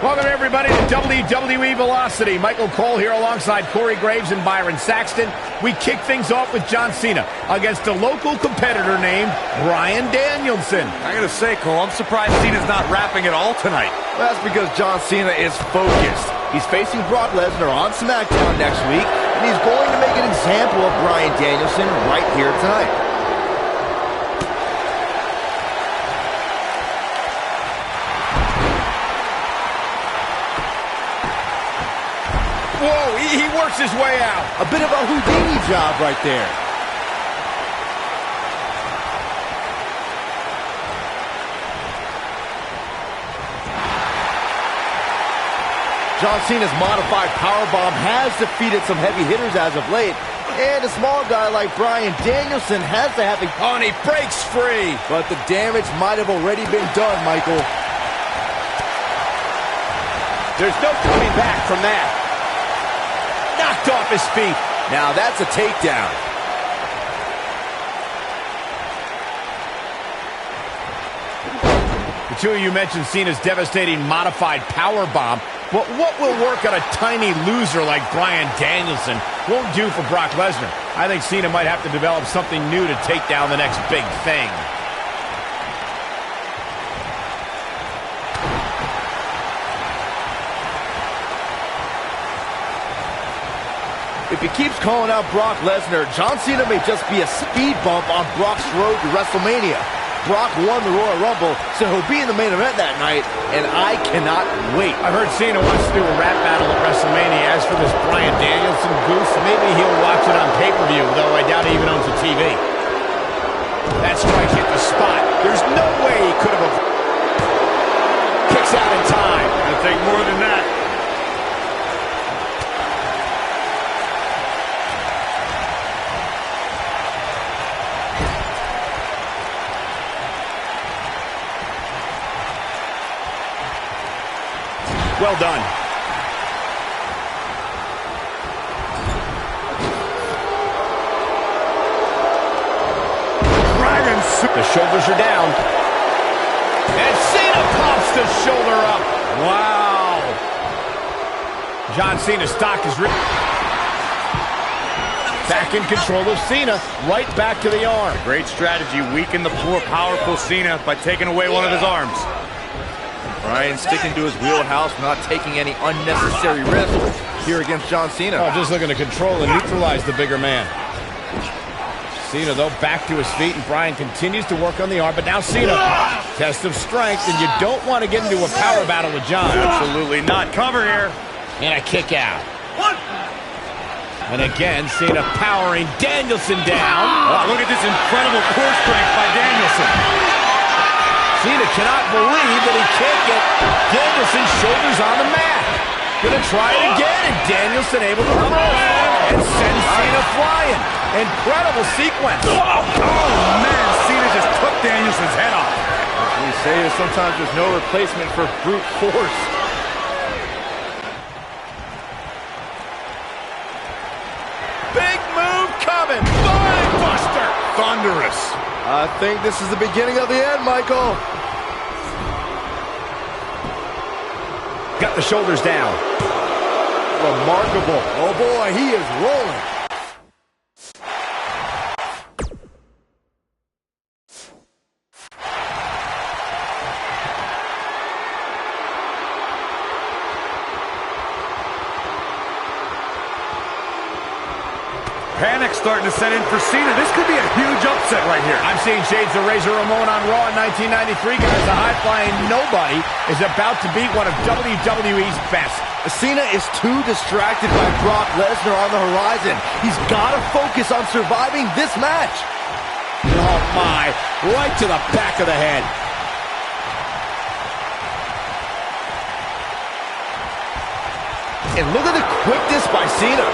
Welcome, everybody, to WWE Velocity. Michael Cole here alongside Corey Graves and Byron Saxton. We kick things off with John Cena against a local competitor named Bryan Danielson. I gotta say, Cole, I'm surprised Cena's not rapping at all tonight. Well, that's because John Cena is focused. He's facing Brock Lesnar on SmackDown next week, and he's going to make an example of Bryan Danielson right here tonight. Whoa, he works his way out. A bit of a Houdini job right there. John Cena's modified powerbomb has defeated some heavy hitters as of late. And a small guy like Bryan Danielson has to have a... Oh, and he breaks free. But the damage might have already been done, Michael. There's no coming back from that. Knocked off his feet. Now that's a takedown. The two of you mentioned Cena's devastating modified powerbomb, but what will work on a tiny loser like Bryan Danielson won't do for Brock Lesnar. I think Cena might have to develop something new to take down the next big thing. If he keeps calling out Brock Lesnar, John Cena may just be a speed bump on Brock's road to WrestleMania. Brock won the Royal Rumble, so he'll be in the main event that night, and I cannot wait. I've heard Cena wants to do a rap battle at WrestleMania. As for this Bryan Danielson goose, maybe he'll watch it on pay-per-view, though I doubt he even owns a TV. That strike hit the spot. There's no way he could have... Kicks out in time. It'll take more than that. Well done. The shoulders are down. And Cena pops the shoulder up. Wow. John Cena's stock is ripped. Back in control of Cena. Right back to the arm. Great strategy. Weaken the more powerful Cena by taking away one of his arms. Bryan sticking to his wheelhouse, not taking any unnecessary risks here against John Cena. Oh, just looking to control and neutralize the bigger man. Cena, though, back to his feet, and Bryan continues to work on the arm, but now Cena, test of strength, and you don't want to get into a power battle with John. Absolutely not. Cover here. And a kick out. And again, Cena powering Danielson down. Oh, look at this incredible core strength by Danielson. Cena cannot believe that he can't get Danielson's shoulders on the mat. Gonna try it again, and Danielson able to reverse and send Cena flying. Incredible sequence. Oh, man, Cena just took Danielson's head off. As we say, sometimes there's no replacement for brute force. Big move coming. Spine buster. Thunderous. I think this is the beginning of the end, Michael. Got the shoulders down. Remarkable. Oh boy, he is rolling. Panic starting to set in for Cena. This could be a huge upset right here. I'm seeing shades of Razor Ramon on Raw in 1993, guys. The high-flying nobody is about to beat one of WWE's best. Cena is too distracted by Brock Lesnar on the horizon. He's got to focus on surviving this match. Oh, my. Right to the back of the head. And look at the quickness by Cena.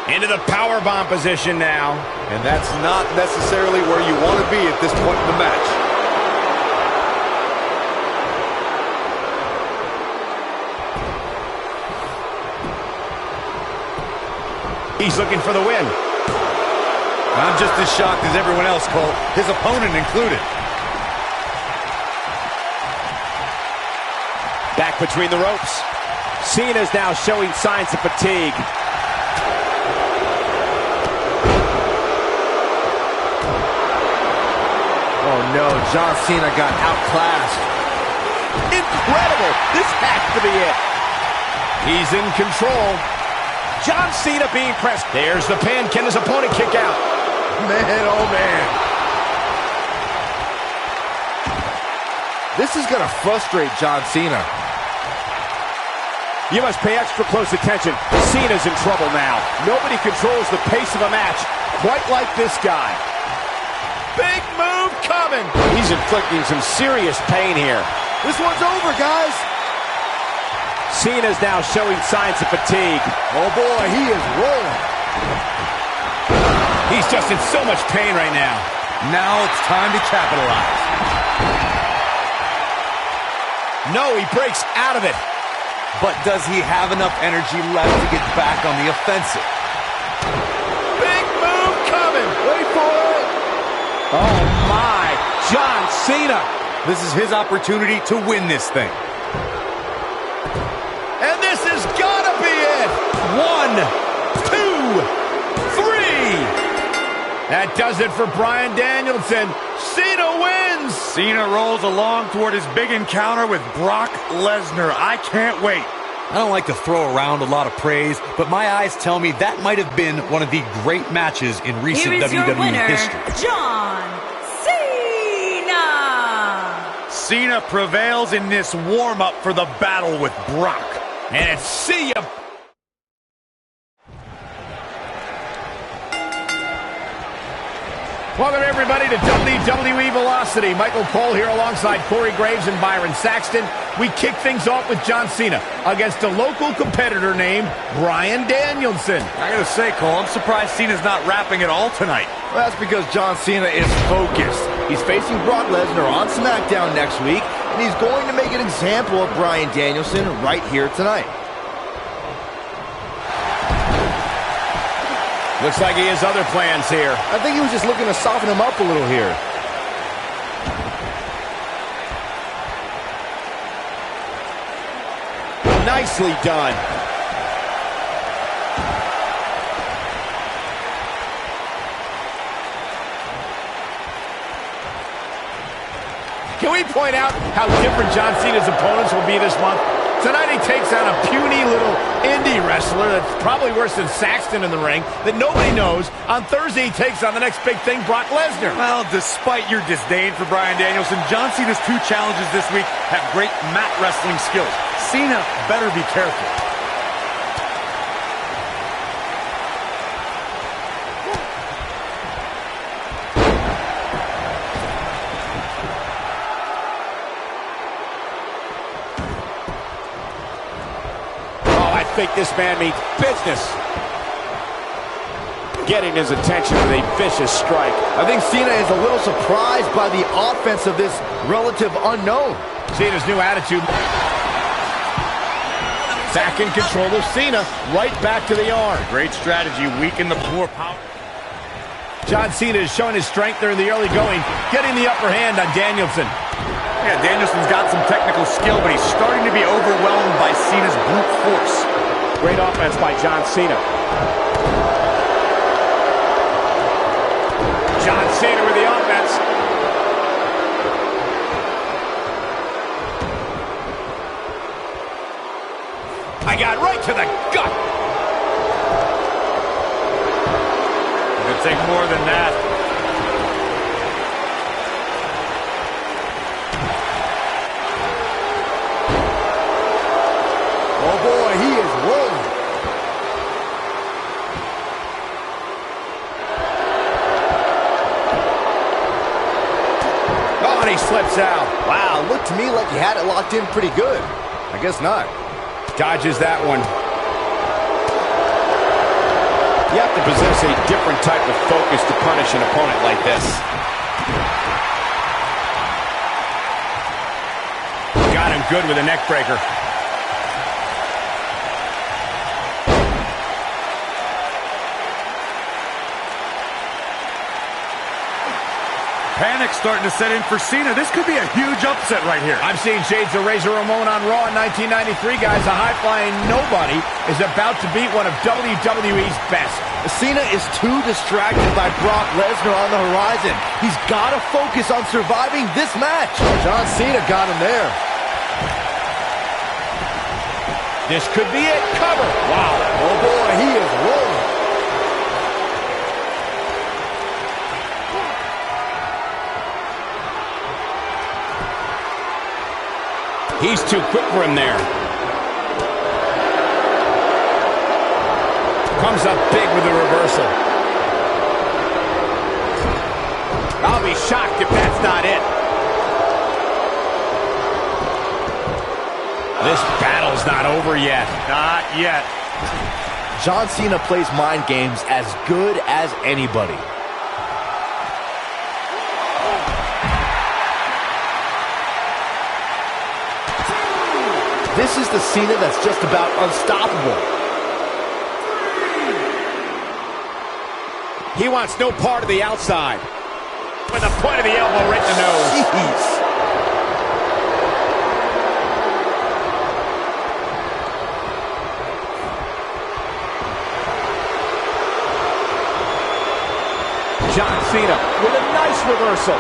Into the powerbomb position now. And that's not necessarily where you want to be at this point in the match. He's looking for the win. I'm just as shocked as everyone else, Cole. His opponent included. Back between the ropes. Cena's now showing signs of fatigue. Oh no, John Cena got outclassed. Incredible! This has to be it. He's in control. John Cena being pressed. There's the pin. Can his opponent kick out? Man, oh man. This is going to frustrate John Cena. You must pay extra close attention. Cena's in trouble now. Nobody controls the pace of a match quite like this guy. Big move coming. He's inflicting some serious pain here. This one's over, guys. Cena's now showing signs of fatigue. Oh boy, he is rolling. He's just in so much pain right now. Now it's time to capitalize. No, he breaks out of it. But does he have enough energy left to get back on the offensive? Big move coming. Wait for it. Oh my, John Cena. This is his opportunity to win this thing. And this has got to be it. 1, 2, 3. That does it for Bryan Danielson. Cena wins. Cena rolls along toward his big encounter with Brock Lesnar. I can't wait. I don't like to throw around a lot of praise, but my eyes tell me that might have been one of the great matches in recent Here is your WWE winner, history. John Cena. Cena prevails in this warm-up for the battle with Brock. And it's see ya. Welcome, everybody, to WWE Velocity. Michael Cole here alongside Corey Graves and Byron Saxton. We kick things off with John Cena against a local competitor named Bryan Danielson. I gotta say, Cole, I'm surprised Cena's not rapping at all tonight. Well, that's because John Cena is focused. He's facing Brock Lesnar on SmackDown next week, and he's going to make an example of Bryan Danielson right here tonight. Looks like he has other plans here. I think he was just looking to soften him up a little here. Nicely done. Can we point out how different John Cena's opponents will be this month? Tonight he takes on a puny little indie wrestler that's probably worse than Saxton in the ring that nobody knows. On Thursday he takes on the next big thing, Brock Lesnar. Well, despite your disdain for Bryan Danielson, John Cena's 2 challenges this week have great mat wrestling skills. Cena better be careful. I think this man means business. Getting his attention with a vicious strike. I think Cena is a little surprised by the offense of this relative unknown. Cena's new attitude. Back in control of Cena. Right back to the arm. Great strategy, weaken the poor power. John Cena is showing his strength there in the early going, getting the upper hand on Danielson. Yeah, Danielson's got some technical skill, but he's starting to be overwhelmed by Cena's brute force. Great offense by John Cena. John Cena with the offense. I got right to the gut. It could take more than that. Oh boy, he is rolling. Oh, and he slips out. Wow, looked to me like he had it locked in pretty good. I guess not. Dodges that one. You have to possess a different type of focus to punish an opponent like this. Got him good with a neck breaker. Panic's starting to set in for Cena. This could be a huge upset right here. I'm seeing shades of Razor Ramon on Raw in 1993, guys. A high-flying nobody is about to beat one of WWE's best. Cena is too distracted by Brock Lesnar on the horizon. He's got to focus on surviving this match. John Cena got him there. This could be it. Cover. Wow. Oh boy, he is rolling. He's too quick for him there. Comes up big with the reversal. I'll be shocked if that's not it. This battle's not over yet. Not yet. John Cena plays mind games as good as anybody. This is the Cena that's just about unstoppable. He wants no part of the outside. With the point of the elbow right in the nose. Jeez. John Cena with a nice reversal.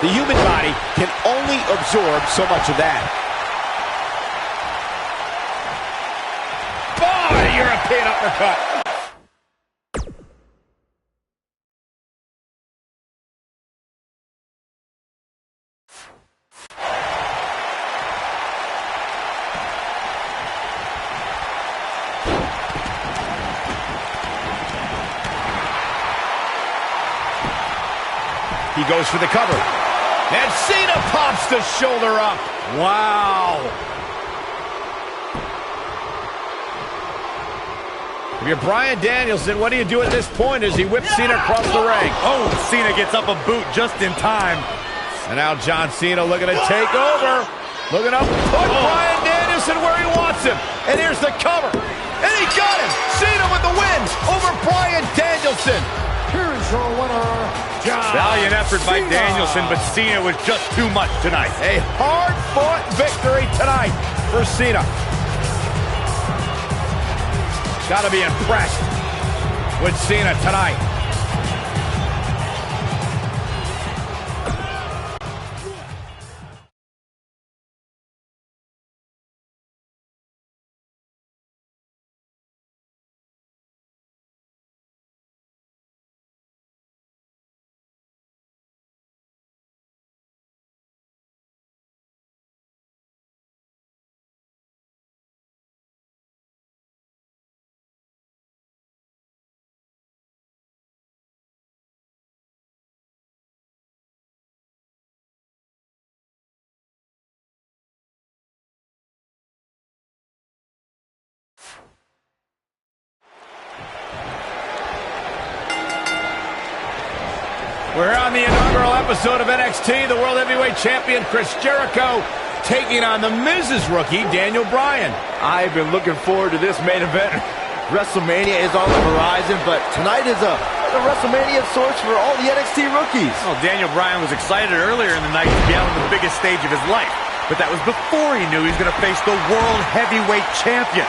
The human body can only absorb so much of that. Boy, European uppercut. He goes for the cover. And Cena pops the shoulder up. Wow. If you're Bryan Danielson, what do you do at this point as he whips Cena across the ring? Oh, Cena gets up a boot just in time. And now John Cena looking to take over. Looking up, put Bryan Danielson where he wants him. And here's the cover. And he got him. Cena with the win over Bryan Danielson. Here's your winner, John Valiant effort by Cena. Danielson, but Cena was just too much tonight. A hard-fought victory tonight for Cena. Got to be impressed with Cena tonight. We're on the inaugural episode of NXT. The World Heavyweight Champion Chris Jericho taking on the Miz's rookie, Daniel Bryan. I've been looking forward to this main event. WrestleMania is on the horizon, but tonight is a WrestleMania of sorts for all the NXT rookies. Well, Daniel Bryan was excited earlier in the night to be out on the biggest stage of his life. But that was before he knew he was going to face the World Heavyweight Champion.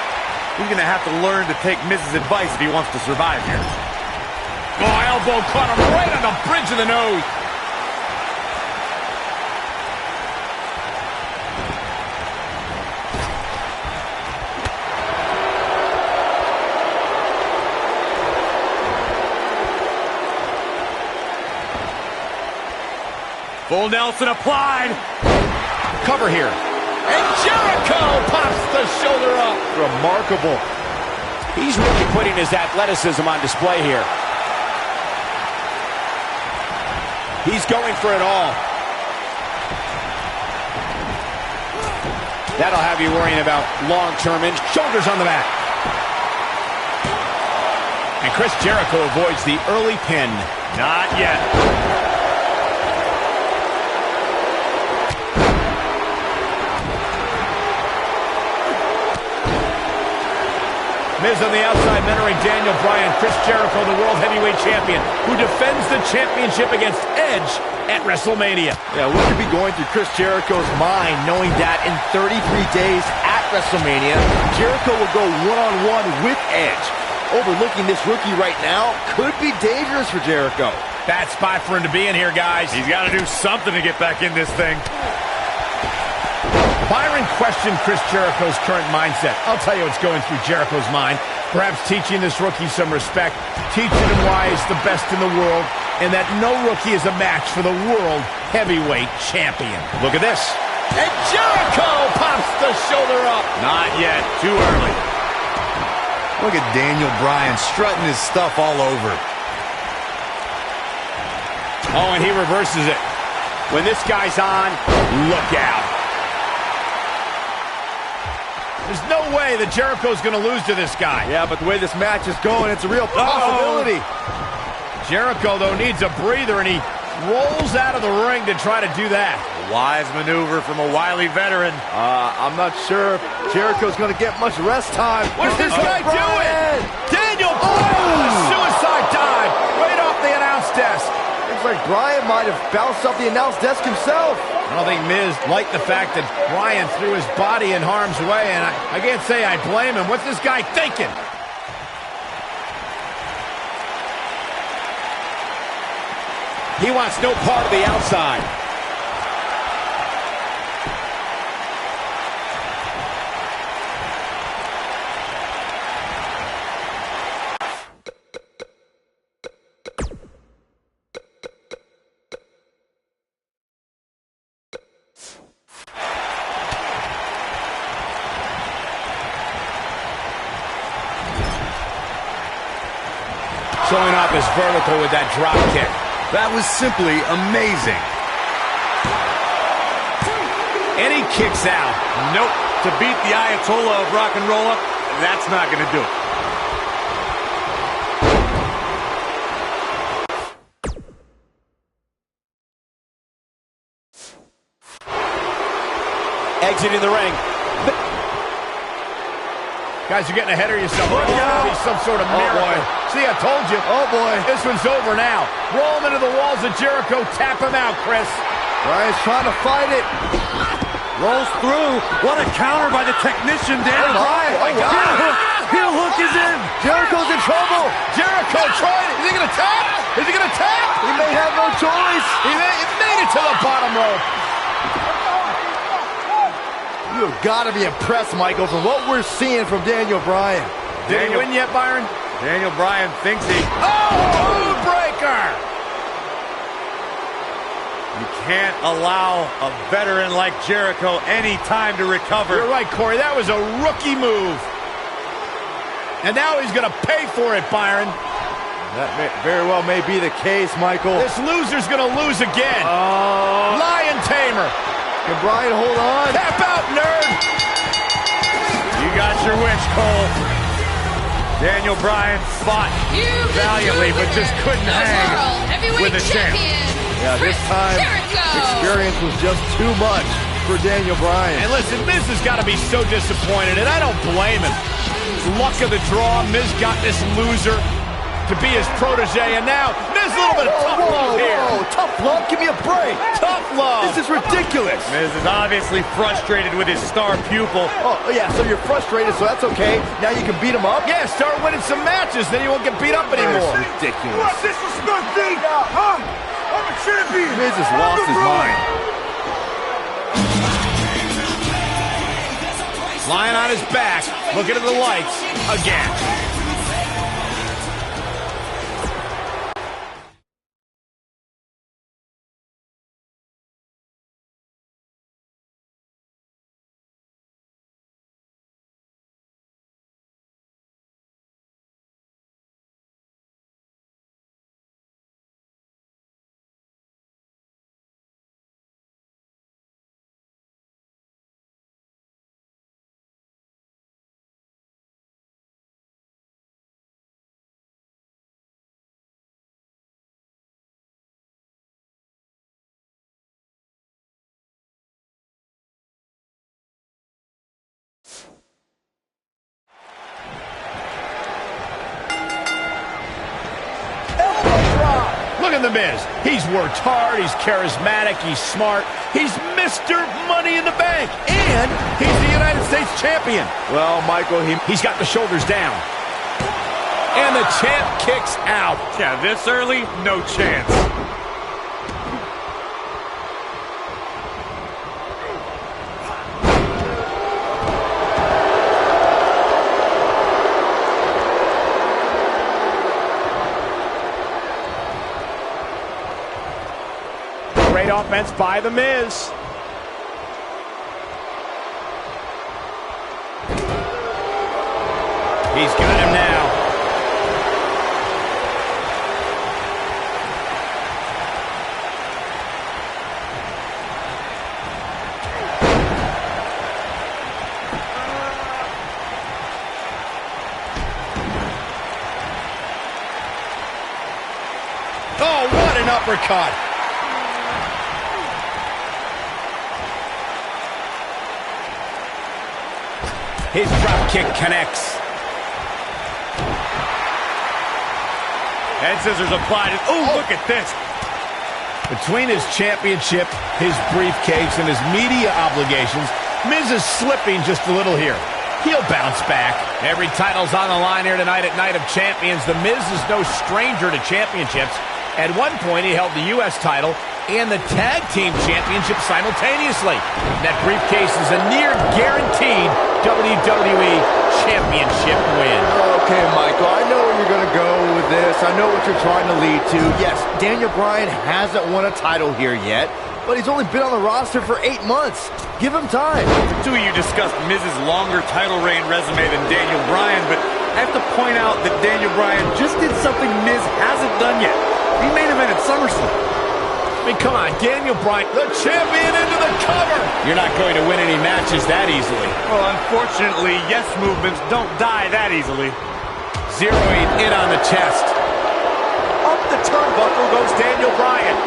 He's going to have to learn to take Miz's advice if he wants to survive here. Oh, elbow caught him right on the bridge of the nose. Full Nelson applied. Cover here. And Jericho pops the shoulder up. Remarkable. He's really putting his athleticism on display here. He's going for it all. That'll have you worrying about long-term injuries. Shoulders on the mat. And Chris Jericho avoids the early pin. Not yet. Miz on the outside mentoring Daniel Bryan. Chris Jericho, the World Heavyweight Champion, who defends the championship against Edge at WrestleMania. Yeah, what could be going through Chris Jericho's mind knowing that in 33 days at WrestleMania, Jericho will go one-on-one with Edge? Overlooking this rookie right now could be dangerous for Jericho. Bad spot for him to be in here, guys. He's got to do something to get back in this thing. Byron questioned Chris Jericho's current mindset. I'll tell you what's going through Jericho's mind. Perhaps teaching this rookie some respect, teaching him why he's the best in the world, and that no rookie is a match for the World Heavyweight Champion. Look at this. And Jericho pops the shoulder up. Not yet. Too early. Look at Daniel Bryan strutting his stuff all over. Oh, and he reverses it. When this guy's on, look out. There's no way that Jericho's going to lose to this guy. Yeah, but the way this match is going, it's a real possibility. Jericho, though, needs a breather, and he rolls out of the ring to try to do that. Wise maneuver from a wily veteran. I'm not sure if Jericho's going to get much rest time. What's this guy doing? Daniel Bryan, suicide dive right off the announce desk. Looks like Bryan might have bounced off the announce desk himself. I don't think Miz liked the fact that Bryan threw his body in harm's way, and I can't say I blame him. What's this guy thinking? He wants no part of the outside. Showing off his vertical with that drop kick. That was simply amazing. And he kicks out. Nope. To beat the Ayatollah of rock and roll up, that's not going to do it. Exiting the ring. Guys, you're getting ahead of yourself. Look out. Be some sort of miracle. Boy. See, I told you. Oh, boy. This one's over now. Roll him into the walls of Jericho. Tap him out, Chris. Bryan's trying to fight it. Rolls through. What a counter by the technician, Daniel Bryan. Oh, my God. Heel hook is in. Jericho's in trouble. Jericho tried it. Is he going to tap? Is he going to tap? He may have no choice. He made it to the bottom rope. You've got to be impressed, Michael, from what we're seeing from Daniel Bryan. Did he win yet, Byron? Daniel Bryan thinks he... Oh, breaker! You can't allow a veteran like Jericho any time to recover. You're right, Corey. That was a rookie move. And now he's going to pay for it, Byron. That very well may be the case, Michael. This loser's going to lose again. Lion Tamer. Can Bryan hold on? Tap out, nerd. You got your wish, Cole. Daniel Bryan fought valiantly, but just couldn't hang with a champ. Yeah, this time, experience was just too much for Daniel Bryan. And listen, Miz has got to be so disappointed, and I don't blame him. Luck of the draw, Miz got this loser to be his protege, and now Miz a little bit of tough love here. Whoa, tough love? Give me a break. Tough love. This is ridiculous. Miz is obviously frustrated with his star pupil. Oh, yeah, so you're frustrated, so that's okay. Now you can beat him up? Yeah, start winning some matches, then you won't get beat up anymore. That's ridiculous. Disrespect me! Huh? I'm a champion! Miz has lost his mind. Lying on his back, looking at the lights again. The Miz. He's worked hard, he's charismatic, he's smart, he's Mr. Money in the Bank, and he's the United States Champion. Well, Michael, he's got the shoulders down. And the champ kicks out. Yeah, this early, no chance. Great offense by The Miz. He's got him now. Oh, what an uppercut. His drop kick connects. Head scissors applied. Oh, look at this. Between his championship, his briefcase, and his media obligations, Miz is slipping just a little here. He'll bounce back. Every title's on the line here tonight at Night of Champions. The Miz is no stranger to championships. At one point, he held the U.S. title and the Tag Team Championship simultaneously. That briefcase is a near guaranteed WWE Championship win. Okay, Michael, I know where you're going to go with this. I know what you're trying to lead to. Yes, Daniel Bryan hasn't won a title here yet, but he's only been on the roster for 8 months. Give him time. Two of you discussed Miz's longer title reign resume than Daniel Bryan, but I have to point out that Daniel Bryan just did something Miz hasn't done yet. He main evented SummerSlam. I mean, come on, Daniel Bryan, the champion, into the cover. You're not going to win any matches that easily. Well, unfortunately, yes movements don't die that easily. Zeroing in on the chest. Up the turnbuckle goes Daniel Bryan.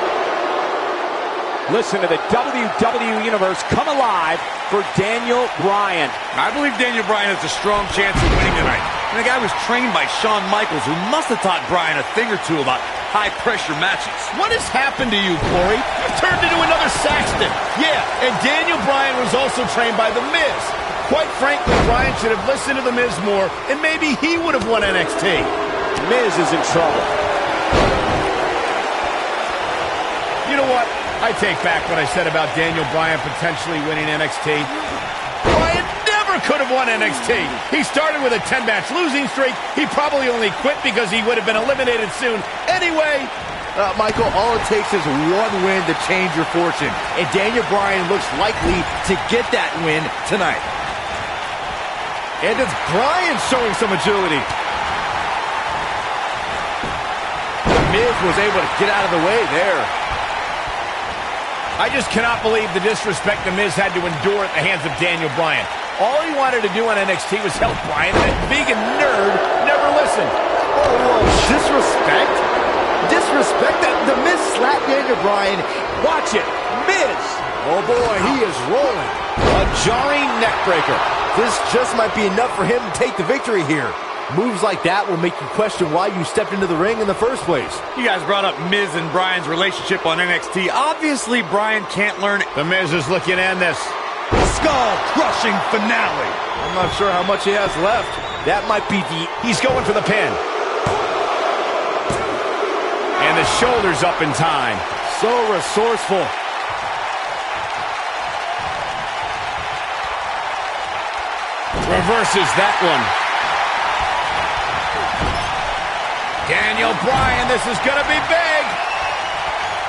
Listen to the WWE Universe come alive for Daniel Bryan. I believe Daniel Bryan has a strong chance of winning tonight. And the guy was trained by Shawn Michaels, who must have taught Bryan a thing or two about high-pressure matches. What has happened to you, Corey? You've turned into another Saxton. Yeah, and Daniel Bryan was also trained by The Miz. Quite frankly, Bryan should have listened to The Miz more, and maybe he would have won NXT. Miz is in trouble. You know what? I take back what I said about Daniel Bryan potentially winning NXT. Bryan never could have won NXT. He started with a 10-match losing streak. He probably only quit because he would have been eliminated soon. Anyway, Michael, all it takes is one win to change your fortune, and Daniel Bryan looks likely to get that win tonight. And it's Bryan showing some agility. The Miz was able to get out of the way there. I just cannot believe the disrespect The Miz had to endure at the hands of Daniel Bryan. All he wanted to do on NXT was help Bryan, and that vegan nerd never listened. Oh, disrespect? Disrespect? The Miz slapped Daniel Bryan. Watch it. Miz. Oh, boy, he is rolling. A jarring neckbreaker. This just might be enough for him to take the victory here. Moves like that will make you question why you stepped into the ring in the first place. You guys brought up Miz and Bryan's relationship on NXT. Obviously, Bryan can't learn it. The Miz is looking to end this. Skull-crushing finale. I'm not sure how much he has left. That might be He's going for the pin. And the shoulders up in time. So resourceful. Reverses that one. Daniel Bryan, this is going to be big.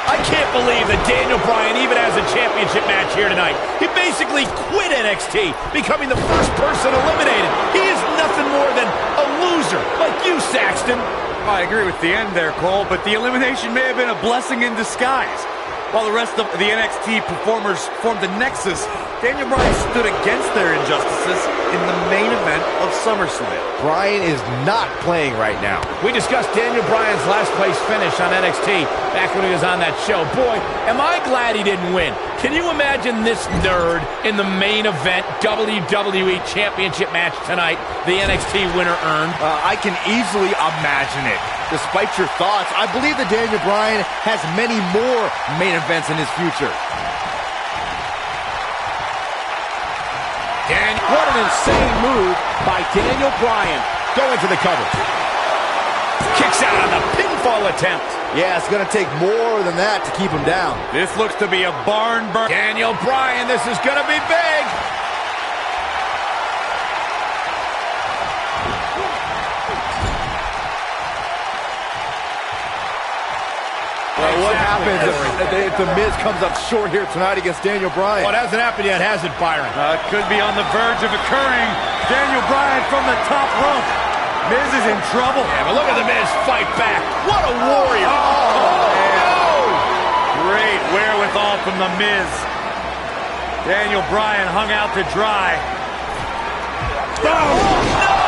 I can't believe that Daniel Bryan even has a championship match here tonight. He basically quit NXT, becoming the first person eliminated. He is nothing more than a loser, like you, Saxton. I agree with the end there, Cole, but the elimination may have been a blessing in disguise. While the rest of the NXT performers formed the nexus, Daniel Bryan stood against their injustices in the main event of SummerSlam. Bryan is not playing right now. We discussed Daniel Bryan's last place finish on NXT back when he was on that show. Boy, am I glad he didn't win. Can you imagine this nerd in the main event WWE Championship match tonight the NXT winner earned? I can easily imagine it. Despite your thoughts, I believe that Daniel Bryan has many more main events in his future. What an insane move by Daniel Bryan. Going to the cover. Kicks out on the pinfall attempt. Yeah, it's going to take more than that to keep him down. This looks to be a barn burner. Daniel Bryan, this is going to be big. Well, what happens if The Miz comes up short here tonight against Daniel Bryan? Well, it hasn't happened yet, has it, Byron? It could be on the verge of occurring. Daniel Bryan from the top rope. Miz is in trouble. Yeah, but look at The Miz fight back. What a warrior. No! Great wherewithal from The Miz. Daniel Bryan hung out to dry. Oh, no!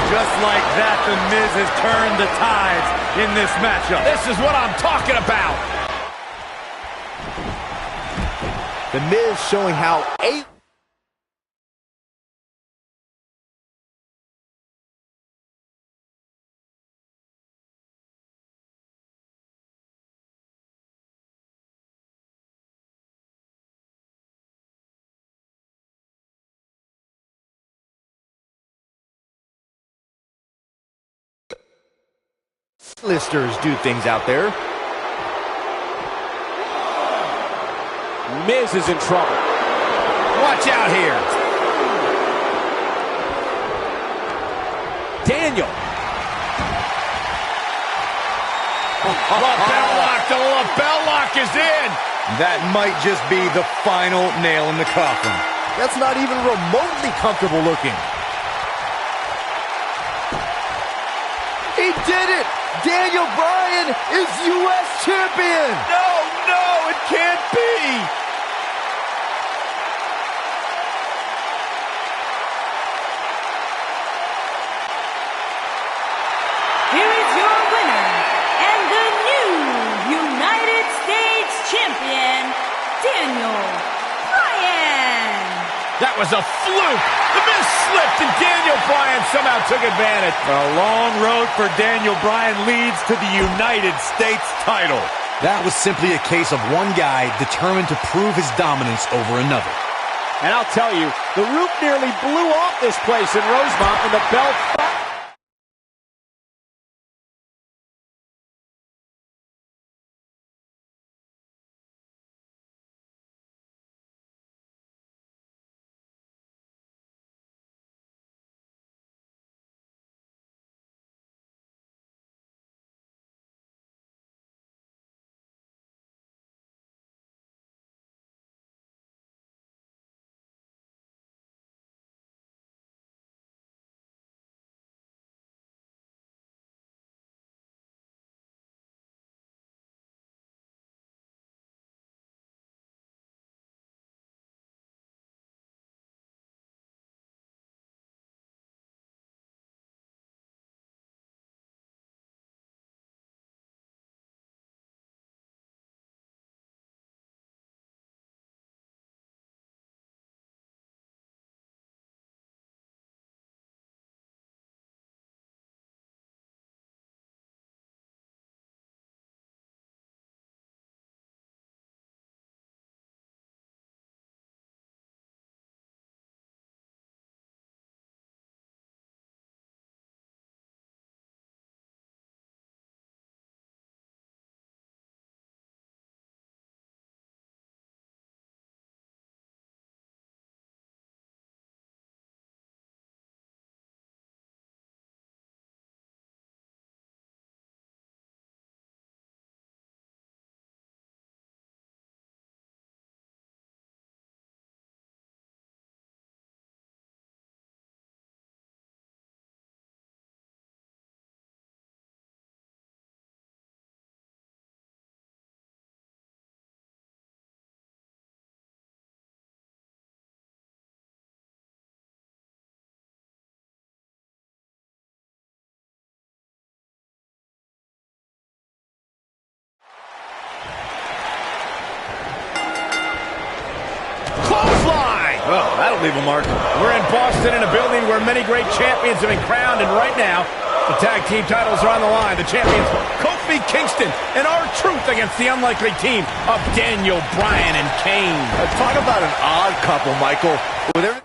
Just like that, The Miz has turned the tides in this matchup. This is what I'm talking about. The Miz showing how listers do things out there. Miz is in trouble. Watch out here. Daniel. Lapel lock. The lapel lock is in. That might just be the final nail in the coffin. That's not even remotely comfortable looking. He did it! Daniel Bryan is U.S. champion! No, it can't be. Here is your winner, and the new United States Champion, Daniel Bryan. That was a fluke. The Miz slipped and Daniel Bryan somehow took advantage. A long road for Daniel Bryan leads to the United States title. That was simply a case of one guy determined to prove his dominance over another. And I'll tell you, the roof nearly blew off this place in Rosemont when the bell Oh, that'll leave a mark. We're in Boston in a building where many great champions have been crowned, and right now, the tag team titles are on the line. The champions, Kofi Kingston and R-Truth against the unlikely team of Daniel Bryan and Kane. Talk about an odd couple, Michael. With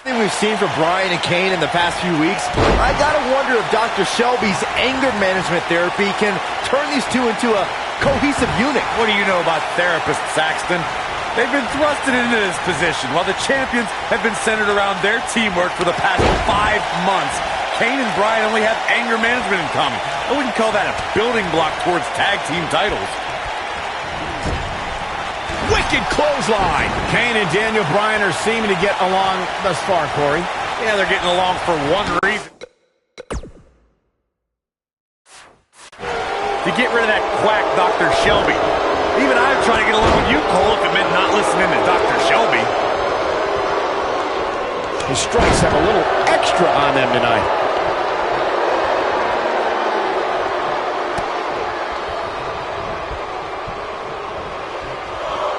everything we've seen from Bryan and Kane in the past few weeks, I gotta wonder if Dr. Shelby's anger management therapy can turn these two into a cohesive unit. What do you know about therapists, Saxton? They've been thrusted into this position while the champions have been centered around their teamwork for the past 5 months. Kane and Bryan only have anger management in common. I wouldn't call that a building block towards tag team titles. Wicked clothesline. Kane and Daniel Bryan are seeming to get along thus far, Corey. Yeah, they're getting along for one reason. To get rid of that quack Dr. Shelby. Even I'm trying to get along with you, Cole, if it meant not listening to Dr. Shelby. His strikes have a little extra on them tonight.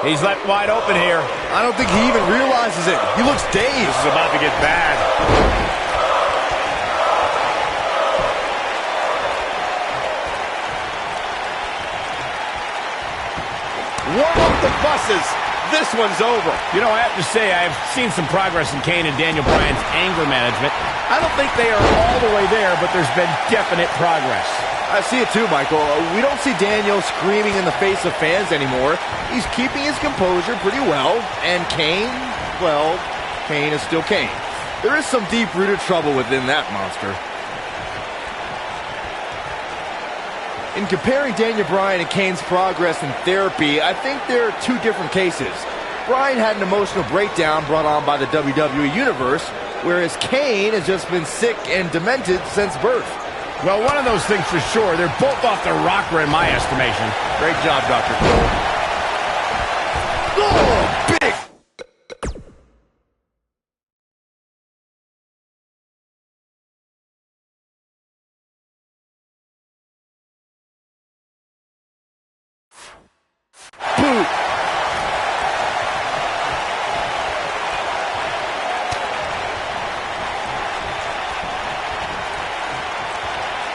He's left wide open here. I don't think he even realizes it. He looks dazed. This is about to get bad. Warm up the buses. This one's over. You know, I have to say, I've seen some progress in Kane and Daniel Bryan's anger management. I don't think they are all the way there, but there's been definite progress. I see it too, Michael. We don't see Daniel screaming in the face of fans anymore. He's keeping his composure pretty well. And Kane, well, Kane is still Kane. There is some deep-rooted trouble within that monster. In comparing Daniel Bryan and Kane's progress in therapy, I think there are two different cases. Bryan had an emotional breakdown brought on by the WWE Universe, whereas Kane has just been sick and demented since birth. Well, one of those things for sure. They're both off their rocker in my estimation. Great job, Dr. Cole. Oh, big! Boot!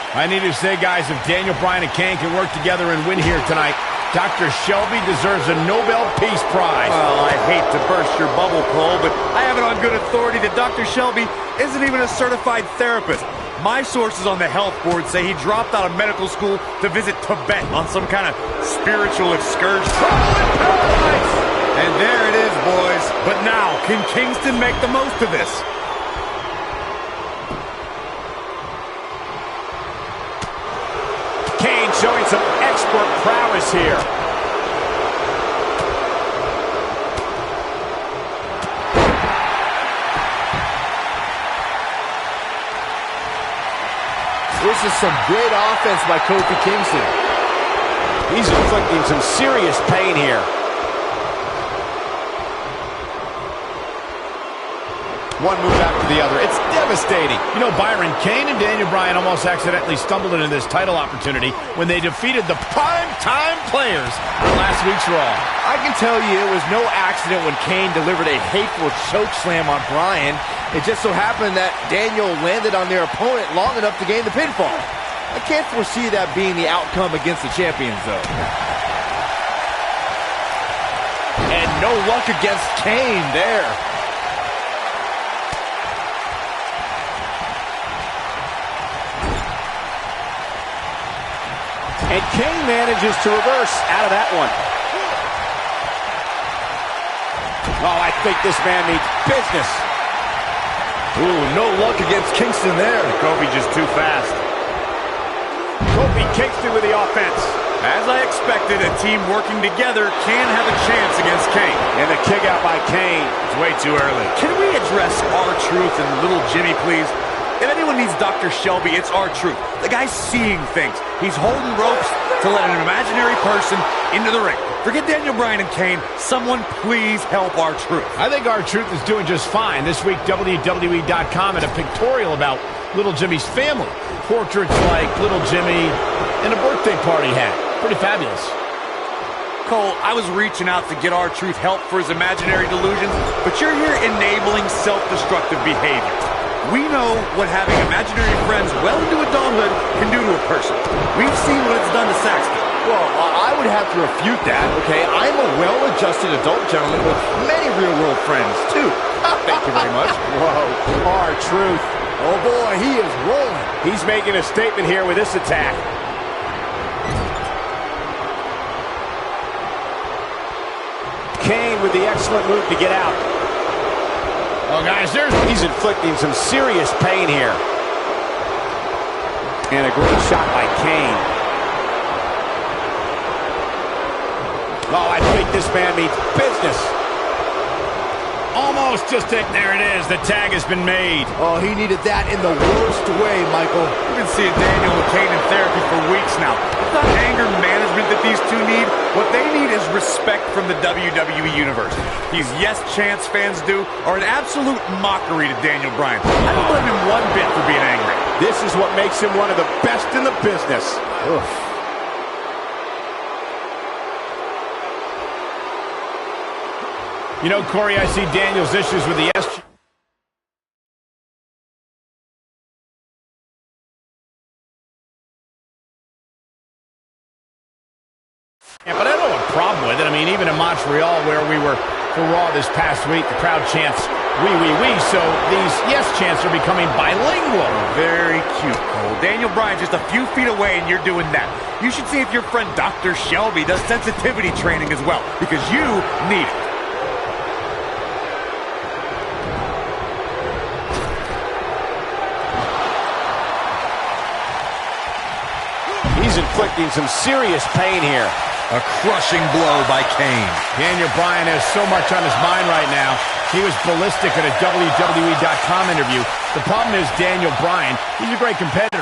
I need to say, guys, if Daniel Bryan and Kane can work together and win here tonight, Dr. Shelby deserves a Nobel Peace Prize. Well, I hate to burst your bubble, Cole, but I have it on good authority that Dr. Shelby isn't even a certified therapist. My sources on the health board say he dropped out of medical school to visit Tibet on some kind of spiritual excursion. And there it is, boys. But now, can Kingston make the most of this? Kane showing some expert prowess here. This is some great offense by Kofi Kingston. He's inflicting some serious pain here. One move after the other. It's devastating. You know, Byron, Kane and Daniel Bryan almost accidentally stumbled into this title opportunity when they defeated the prime-time players on last week's Raw. I can tell you it was no accident when Kane delivered a hateful chokeslam on Bryan. It just so happened that Daniel landed on their opponent long enough to gain the pinfall. I can't foresee that being the outcome against the champions, though. And no luck against Kane there. And Kane manages to reverse out of that one. Oh, I think this man means business. Ooh, no luck against Kingston there. Kofi just too fast. Kofi Kingston with the offense. As I expected, a team working together can have a chance against Kane. And the kick out by Kane. It's way too early. Can we address R-Truth and Little Jimmy, please? If anyone needs Dr. Shelby, it's R-Truth. The guy's seeing things. He's holding ropes to let an imaginary person into the ring. Forget Daniel Bryan and Kane. Someone please help R-Truth. I think R-Truth is doing just fine. This week, WWE.com had a pictorial about Little Jimmy's family. Portraits like Little Jimmy and a birthday party hat. Pretty fabulous. Cole, I was reaching out to get R-Truth help for his imaginary delusions, but you're here enabling self-destructive behavior. We know what having imaginary friends well into adulthood can do to a person. We've seen what it's done to Saxton. Well, I would have to refute that, okay? I'm a well-adjusted adult gentleman with many real-world friends, too. Thank you very much. Whoa, R-Truth. Oh, boy, he is rolling. He's making a statement here with this attack. Kane with the excellent move to get out. Oh, guys, he's inflicting some serious pain here. And a great shot by Kane. Oh, I think this man means business. almost just it. There it is. The tag has been made. Oh, he needed that in the worst way, Michael. We've been seeing Daniel and Kane in therapy for weeks now. It's not anger management that these two need. What they need is respect from the WWE Universe. These Yes Chance fans do are an absolute mockery to Daniel Bryan. I don't blame him one bit for being angry. This is what makes him one of the best in the business. Ugh. You know, Corey, I see Daniel's issues with the S. Yeah, but I don't have a problem with it. I mean, even in Montreal, where we were for Raw this past week, the crowd chants, "We, we, we." So these yes chants are becoming bilingual. Very cute, Cole. Daniel Bryan's just a few feet away, and you're doing that. You should see if your friend Dr. Shelby does sensitivity training as well, because you need it. He's inflicting some serious pain here. A crushing blow by Kane. Daniel Bryan has so much on his mind right now. He was ballistic at a WWE.com interview. The problem is Daniel Bryan, he's a great competitor.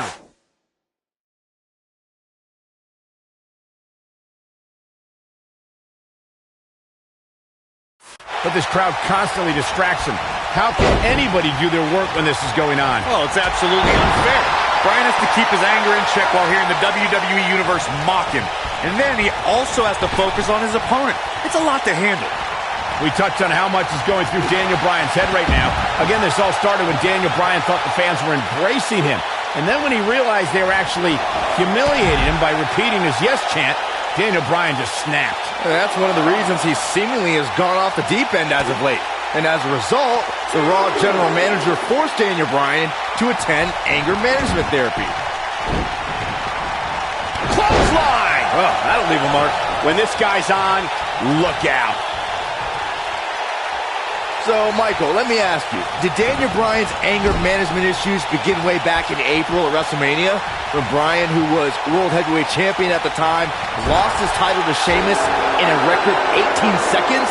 But this crowd constantly distracts him. How can anybody do their work when this is going on? Well, it's absolutely unfair. Bryan has to keep his anger in check while hearing the WWE Universe mock him. And then he also has to focus on his opponent. It's a lot to handle. We touched on how much is going through Daniel Bryan's head right now. Again, this all started when Daniel Bryan thought the fans were embracing him. And then when he realized they were actually humiliating him by repeating his yes chant, Daniel Bryan just snapped. That's one of the reasons he seemingly has gone off the deep end as of late. And as a result, the Raw general manager forced Daniel Bryan to attend anger management therapy. Clothesline! Oh, that'll leave a mark. When this guy's on, look out. So, Michael, let me ask you, did Daniel Bryan's anger management issues begin way back in April at WrestleMania, when Bryan, who was World Heavyweight Champion at the time, lost his title to Sheamus in a record 18 seconds?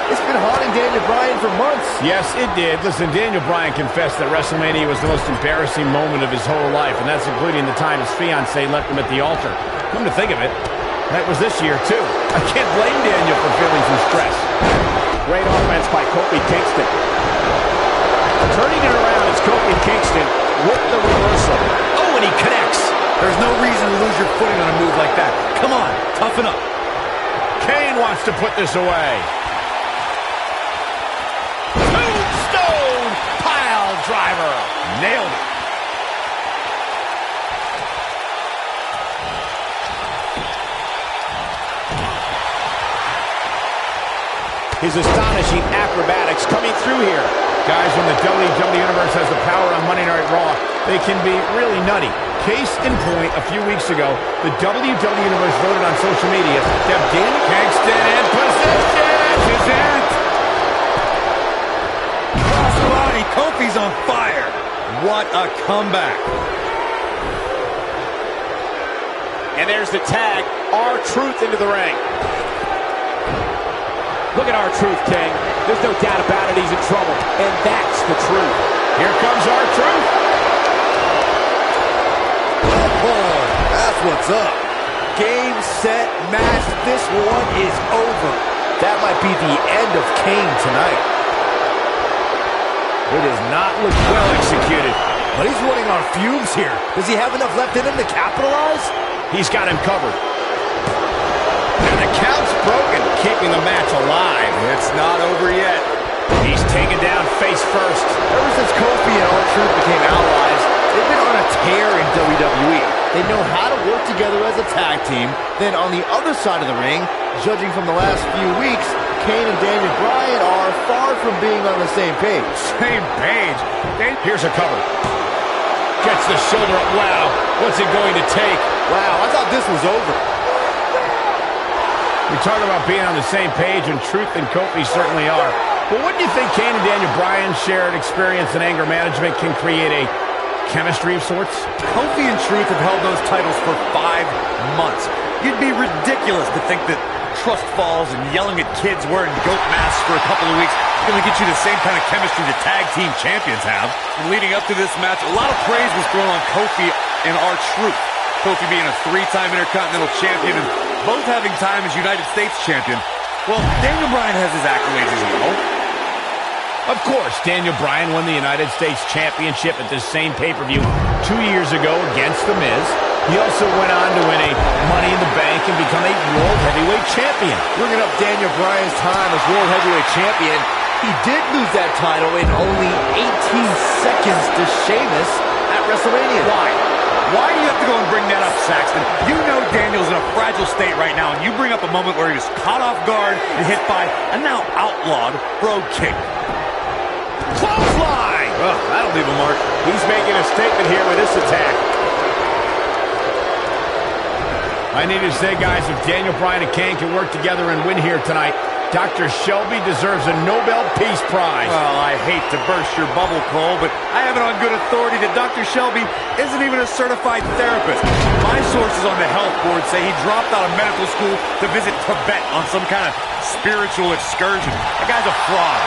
It's been haunting Daniel Bryan for months. Yes, it did. Listen, Daniel Bryan confessed that WrestleMania was the most embarrassing moment of his whole life, and that's including the time his fiancée left him at the altar. Come to think of it, that was this year, too. I can't blame Daniel for feeling some stress. Great offense by Kofi Kingston. Turning it around is Kofi Kingston with the reversal. Oh, and he connects. There's no reason to lose your footing on a move like that. Come on, toughen up. Kane wants to put this away. Tombstone pile driver. Nailed it. His astonishing acrobatics coming through here. Guys, when the WWE Universe has the power on Monday Night Raw, they can be really nutty. Case in point, a few weeks ago, the WWE Universe voted on social media to have Danny Kingston in position. This is it. Crossbody, Kofi's on fire. What a comeback. And there's the tag. R-Truth into the ring. Look at R-Truth, King. There's no doubt about it. He's in trouble. And that's the truth. Here comes R-Truth. Oh, that's what's up. Game, set, match. This one is over. That might be the end of Kane tonight. It does not look well executed. But he's running on fumes here. Does he have enough left in him to capitalize? He's got him covered. And the count's broken, keeping the match alive. It's not over yet. He's taken down face first. Ever since Kofi and R-Truth became allies, they've been on a tear in WWE. They know how to work together as a tag team. Then on the other side of the ring, judging from the last few weeks, Kane and Daniel Bryan are far from being on the same page. Same page? Here's a cover. Gets the shoulder up. Wow, what's it going to take? Wow, I thought this was over. We talk about being on the same page, and Truth and Kofi certainly are. But wouldn't you think Kane and Daniel Bryan's shared experience in anger management can create a chemistry of sorts? Kofi and Truth have held those titles for 5 months. You'd be ridiculous to think that trust falls and yelling at kids wearing goat masks for a couple of weeks is going to get you the same kind of chemistry the tag team champions have. And leading up to this match, a lot of praise was thrown on Kofi and R-Truth. Kofi being a 3-time Intercontinental Champion and both having time as United States Champion. Well, Daniel Bryan has his accolades as well. Of course, Daniel Bryan won the United States Championship at this same pay-per-view 2 years ago against The Miz. He also went on to win a Money in the Bank and become a World Heavyweight Champion. Bringing up Daniel Bryan's time as World Heavyweight Champion, he did lose that title in only 18 seconds to Sheamus at WrestleMania. Why? Why do you have to go and bring that up, Saxton? You know Daniel's in a fragile state right now, and you bring up a moment where he was caught off guard and hit by a now outlawed Brogue Kick. Clothesline! Oh, that'll leave a mark. He's making a statement here with this attack. I need to say, guys, if Daniel Bryan and Kane can work together and win here tonight, Dr. Shelby deserves a Nobel Peace Prize. Well, I hate to burst your bubble, Cole, but I have it on good authority that Dr. Shelby isn't even a certified therapist. My sources on the health board say he dropped out of medical school to visit Tibet on some kind of spiritual excursion. That guy's a fraud.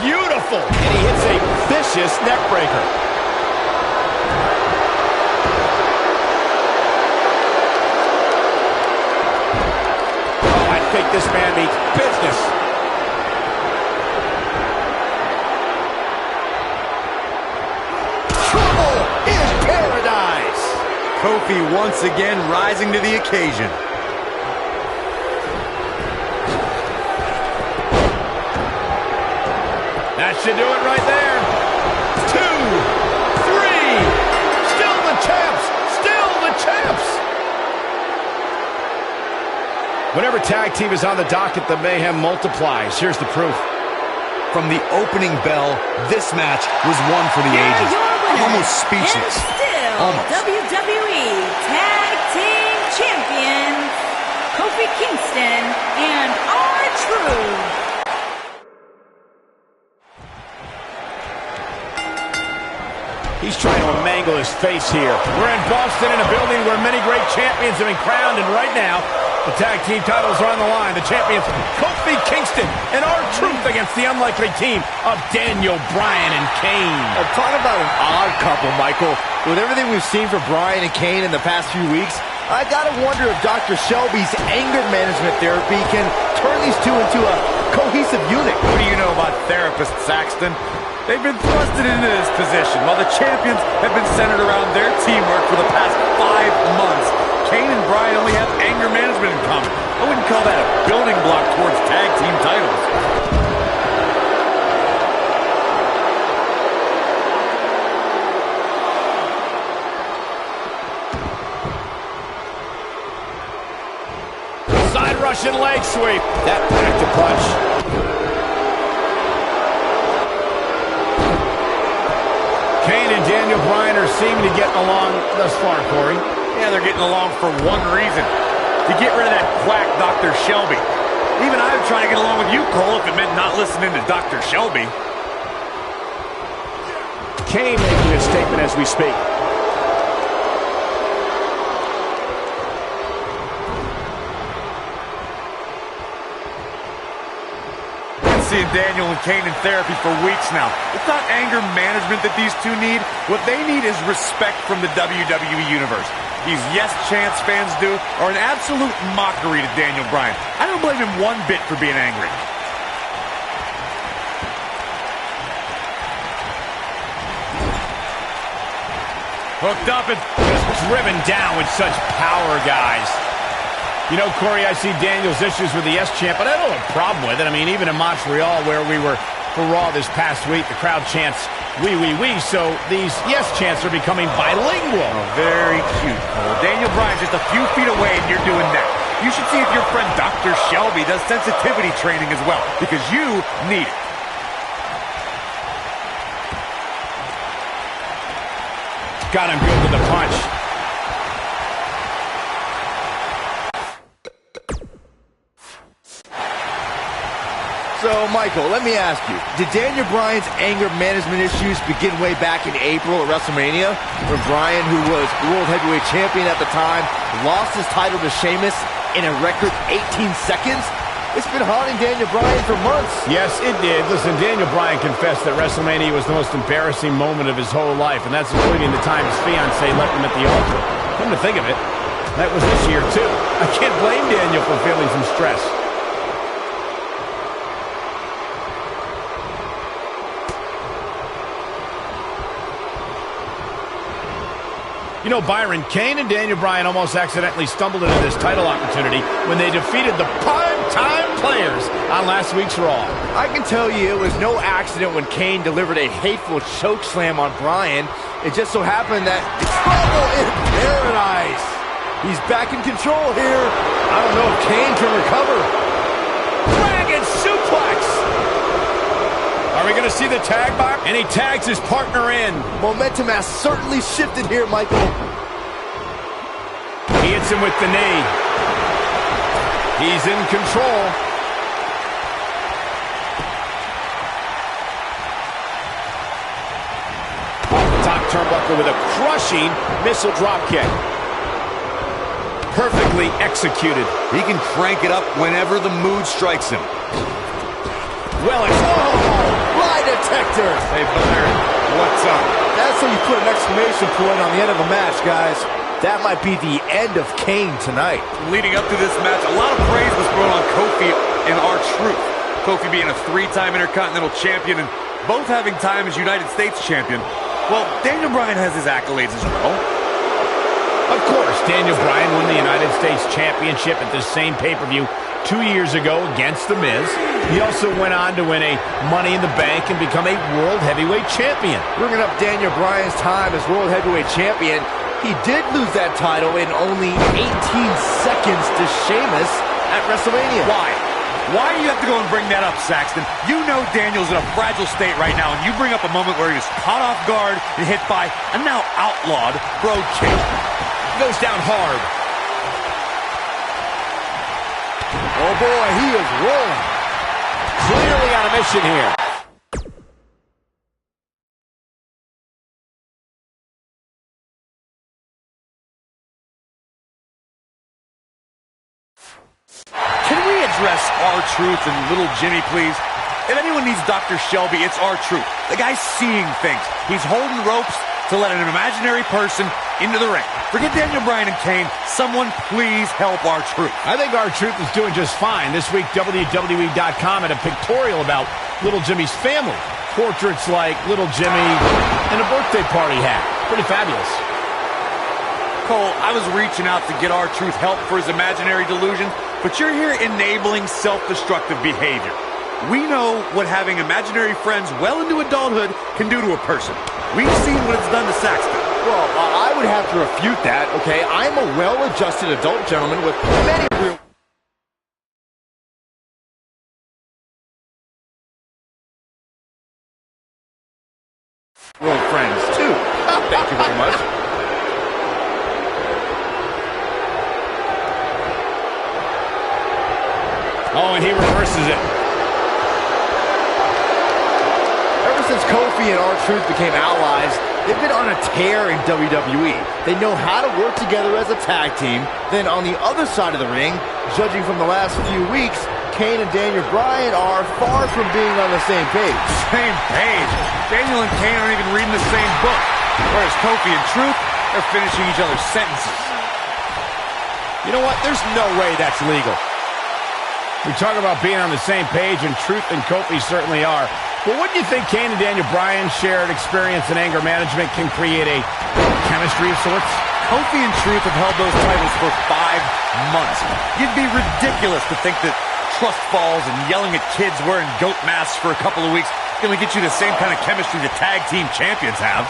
Beautiful! And he hits a vicious neck breaker. Oh, I think this man means business. Trouble in paradise. Kofi once again rising to the occasion. That should do it right there. 2, 3. Still the champs. Still the champs. Whenever tag team is on the docket, the mayhem multiplies. Here's the proof. From the opening bell, this match was one for the ages. I'm almost speechless. And still, Almost. WWE Tag Team Champions, Kofi Kingston and R-Truth. He's trying to mangle his face here. We're in Boston in a building where many great champions have been crowned, and right now, the tag team titles are on the line. The champions, Kofi Kingston and R-Truth against the unlikely team of Daniel Bryan and Kane. Talk about an odd couple, Michael. With everything we've seen from Bryan and Kane in the past few weeks, I gotta wonder if Dr. Shelby's anger management therapy can turn these two into a cohesive unit. What do you know about therapists, Saxton? They've been thrusted into this position while the champions have been centered around their teamwork for the past 5 months. Kane and Bryan only have anger management in common. I wouldn't call that a building block towards tag team titles. Side Russian leg sweep. That packed a punch. Kane and Daniel Bryan are seeming to get along thus far, Corey. Yeah, they're getting along for one reason. To get rid of that quack, Dr. Shelby. Even I would try to get along with you, Cole, if it meant not listening to Dr. Shelby. Kane making a statement as we speak. Seeing Daniel and Kane in therapy for weeks now. It's not anger management that these two need. What they need is respect from the WWE Universe. These Yes Chance fans do are an absolute mockery to Daniel Bryan. I don't blame him one bit for being angry. Hooked up and just driven down with such power, guys. You know, Corey, I see Daniel's issues with the Yes chant, but I don't have a problem with it. I mean, even in Montreal, where we were for Raw this past week, the crowd chants, "We, we, we," so these Yes chants are becoming bilingual. Oh, very cute, Cole. Daniel Bryan's just a few feet away, and you're doing that. You should see if your friend Dr. Shelby does sensitivity training as well, because you need it. Got him good with the punch. So, Michael, let me ask you, did Daniel Bryan's anger management issues begin way back in April at WrestleMania, when Bryan, who was World Heavyweight Champion at the time, lost his title to Sheamus in a record 18 seconds? It's been haunting Daniel Bryan for months. Yes, it did. Listen, Daniel Bryan confessed that WrestleMania was the most embarrassing moment of his whole life, and that's including the time his fiancée left him at the altar. Come to think of it, that was this year, too. I can't blame Daniel for feeling some stress. You know, Byron, Kane and Daniel Bryan almost accidentally stumbled into this title opportunity when they defeated the Prime-Time Players on last week's Raw. I can tell you it was no accident when Kane delivered a hateful chokeslam on Bryan. It just so happened that it's trouble in paradise. He's back in control here. I don't know if Kane can recover. Dragon suplex. Are we going to see the tag bar? And he tags his partner in. Momentum has certainly shifted here, Michael. He hits him with the knee. He's in control. Off the top turnbuckle with a crushing missile dropkick. Perfectly executed. He can crank it up whenever the mood strikes him. Well, it's... Lie detector. Hey, Byron, what's up? That's how you put an exclamation point on the end of a match, guys. That might be the end of Kane tonight. Leading up to this match, a lot of praise was thrown on Kofi and R-Truth. Kofi being a three-time Intercontinental Champion and both having time as United States Champion. Well, Daniel Bryan has his accolades as well. Of course, Daniel Bryan won the United States Championship at this same pay-per-view 2 years ago against The Miz. He also went on to win a Money in the Bank and become a World Heavyweight Champion. Bringing up Daniel Bryan's time as World Heavyweight Champion, he did lose that title in only 18 seconds to Sheamus at WrestleMania. Why? Why do you have to go and bring that up, Saxton? You know Daniel's in a fragile state right now, and you bring up a moment where he was caught off guard and hit by a now outlawed Brogue Kick. Goes down hard. Oh boy, he is rolling. Clearly on a mission here. Can we address R-Truth and Little Jimmy, please? If anyone needs Dr. Shelby, it's R-Truth. The guy's seeing things. He's holding ropes to let an imaginary person into the ring. Forget Daniel Bryan and Kane. Someone please help R-Truth. I think R-Truth is doing just fine. This week, WWE.com had a pictorial about Little Jimmy's family. Portraits like Little Jimmy and a birthday party hat. Pretty fabulous. Cole, I was reaching out to get R-Truth help for his imaginary delusions, but you're here enabling self-destructive behavior. We know what having imaginary friends well into adulthood can do to a person. We've seen what it's done to Saxton. Well, I would have to refute that, okay? I'm a well-adjusted adult gentleman with many real... world friends, too. Thank you very much. Oh, and he reverses it. Ever since Kofi and R-Truth became allies, they've been on a tear in WWE. They know how to work together as a tag team. Then on the other side of the ring, judging from the last few weeks, Kane and Daniel Bryan are far from being on the same page. Same page? Daniel and Kane aren't even reading the same book. Whereas Kofi and Truth, they're finishing each other's sentences. You know what? There's no way that's legal. We talk about being on the same page, and Truth and Kofi certainly are. But wouldn't you think Kane and Daniel Bryan's shared experience in anger management can create a chemistry of sorts? Kofi and Truth have held those titles for 5 months. It'd be ridiculous to think that trust falls and yelling at kids wearing goat masks for a couple of weeks is going to get you the same kind of chemistry the tag team champions have.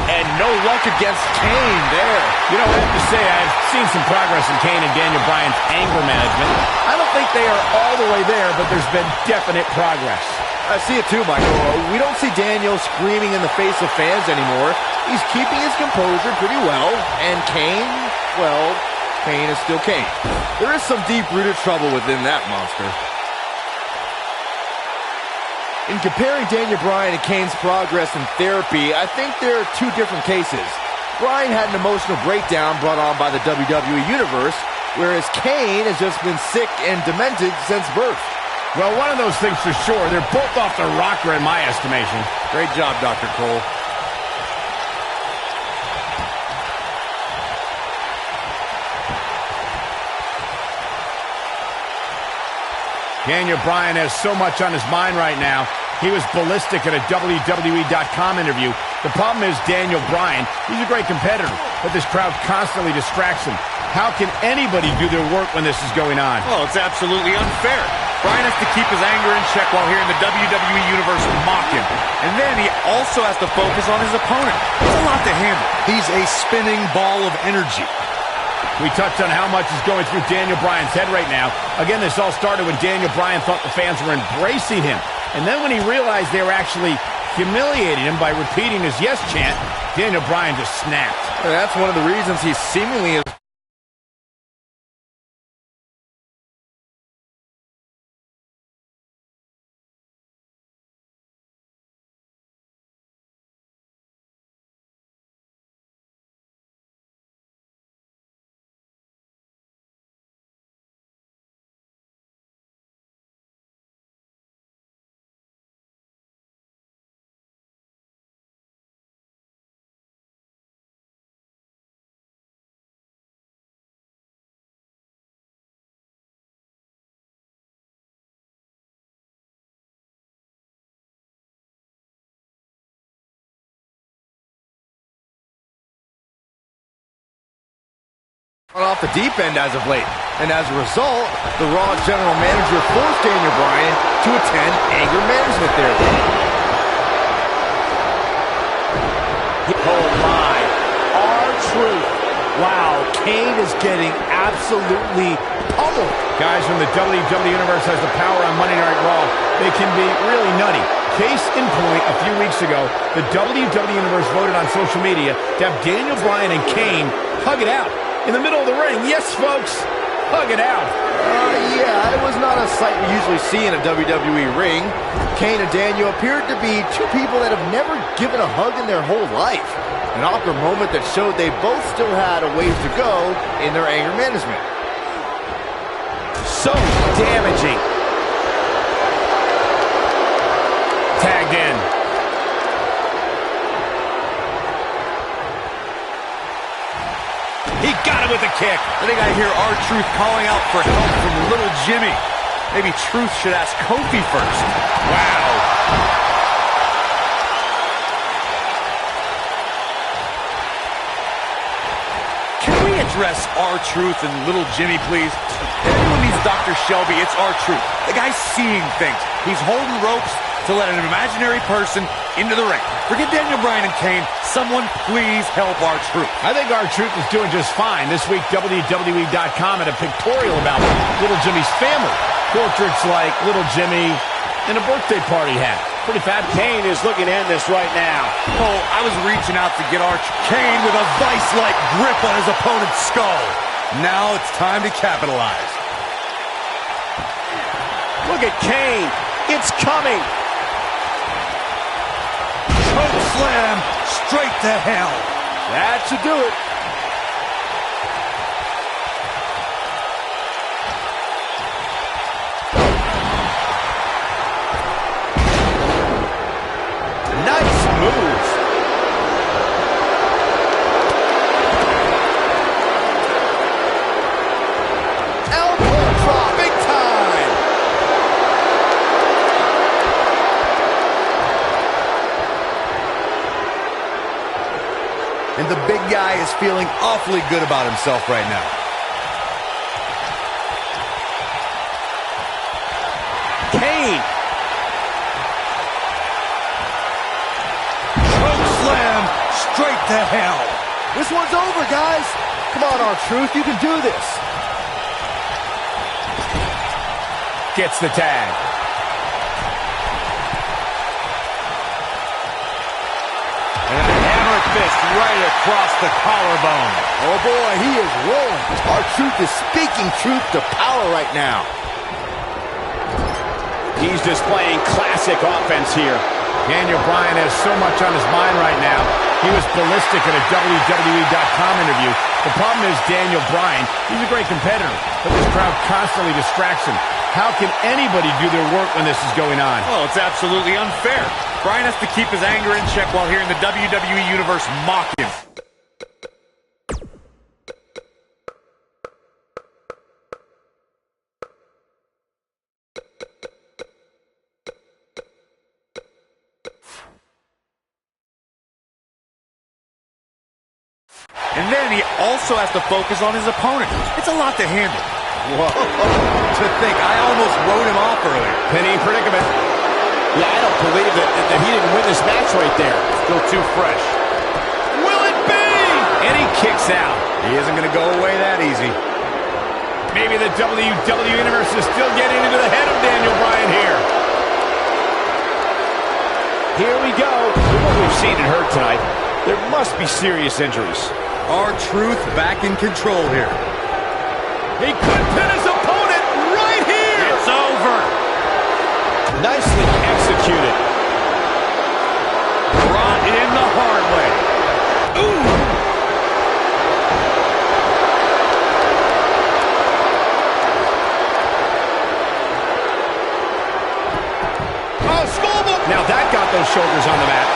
And no luck against Kane there. You know, I have to say, I've seen some progress in Kane and Daniel Bryan's anger management. I don't think they are all the way there, but there's been definite progress. I see it too, Michael. We don't see Daniel screaming in the face of fans anymore. He's keeping his composure pretty well. And Kane, well, Kane is still Kane. There is some deep-rooted trouble within that monster. In comparing Daniel Bryan and Kane's progress in therapy, I think there are two different cases. Bryan had an emotional breakdown brought on by the WWE Universe, whereas Kane has just been sick and demented since birth. Well, one of those things for sure. They're both off the rocker in my estimation. Great job, Dr. Cole. Daniel Bryan has so much on his mind right now. He was ballistic at a WWE.com interview. The problem is Daniel Bryan, he's a great competitor, but this crowd constantly distracts him. How can anybody do their work when this is going on? Well, it's absolutely unfair. Bryan has to keep his anger in check while hearing the WWE Universe mock him. And then he also has to focus on his opponent. It's a lot to handle. He's a spinning ball of energy. We touched on how much is going through Daniel Bryan's head right now. Again, this all started when Daniel Bryan thought the fans were embracing him. And then when he realized they were actually humiliating him by repeating his yes chant, Daniel Bryan just snapped. And that's one of the reasons he seemingly is. Off the deep end as of late. And as a result, the Raw general manager forced Daniel Bryan to attend anger management therapy. Oh my, R-Truth. Wow, Kane is getting absolutely pummeled. Guys, when the WWE Universe has the power on Monday Night Raw, they can be really nutty. Case in point, a few weeks ago, the WWE Universe voted on social media to have Daniel Bryan and Kane hug it out in the middle of the ring. Yes, folks, hug it out. Yeah, it was not a sight we usually see in a WWE ring. Kane and Daniel appeared to be two people that have never given a hug in their whole life. An awkward moment that showed they both still had a ways to go in their anger management. So damaging. Tagged in. He got it with a kick. I think I hear R-Truth calling out for help from little Jimmy. Maybe Truth should ask Kofi first. Wow. Can we address R-Truth and little Jimmy, please? If anyone needs Dr. Shelby, it's R-Truth. The guy's seeing things. He's holding ropes to let an imaginary person into the ring. Forget Daniel Bryan and Kane. Someone please help R-Truth. I think R-Truth is doing just fine. This week, WWE.com had a pictorial about little Jimmy's family. Portraits like little Jimmy and a birthday party hat. Pretty fat. Kane is looking to end this right now. Oh, I was reaching out to get Kane with a vice-like grip on his opponent's skull. Now it's time to capitalize. Look at Kane. It's coming. Choke slam straight to hell. That should do it. Nice moves. guy is feeling awfully good about himself right now. Kane. Choke slam straight to hell. This one's over, guys. Come on, R-Truth, you can do this. Gets the tag. And a hammer fist right across the collarbone. Oh boy, he is rolling. R-Truth is speaking truth to power right now. He's displaying classic offense here. Daniel Bryan has so much on his mind right now. He was ballistic in a WWE.com interview. The problem is Daniel Bryan, he's a great competitor, but this crowd constantly distracts him. How can anybody do their work when this is going on? Well, it's absolutely unfair. Bryan has to keep his anger in check while hearing the WWE Universe mock him. And then he also has to focus on his opponent. It's a lot to handle. Whoa. To think, I almost wrote him off earlier. Penny predicament. Yeah, I don't believe that he didn't win this match right there. Still too fresh. Will it be? And he kicks out. He isn't going to go away that easy. Maybe the WWE Universe is still getting into the head of Daniel Bryan here. Here we go. With what we've seen and heard tonight, there must be serious injuries. R-Truth back in control here. He could pin his opponent right here. It's over. Nicely executed. Brought in the hard way. Ooh. Oh, Skullbook. Now that got those shoulders on the mat.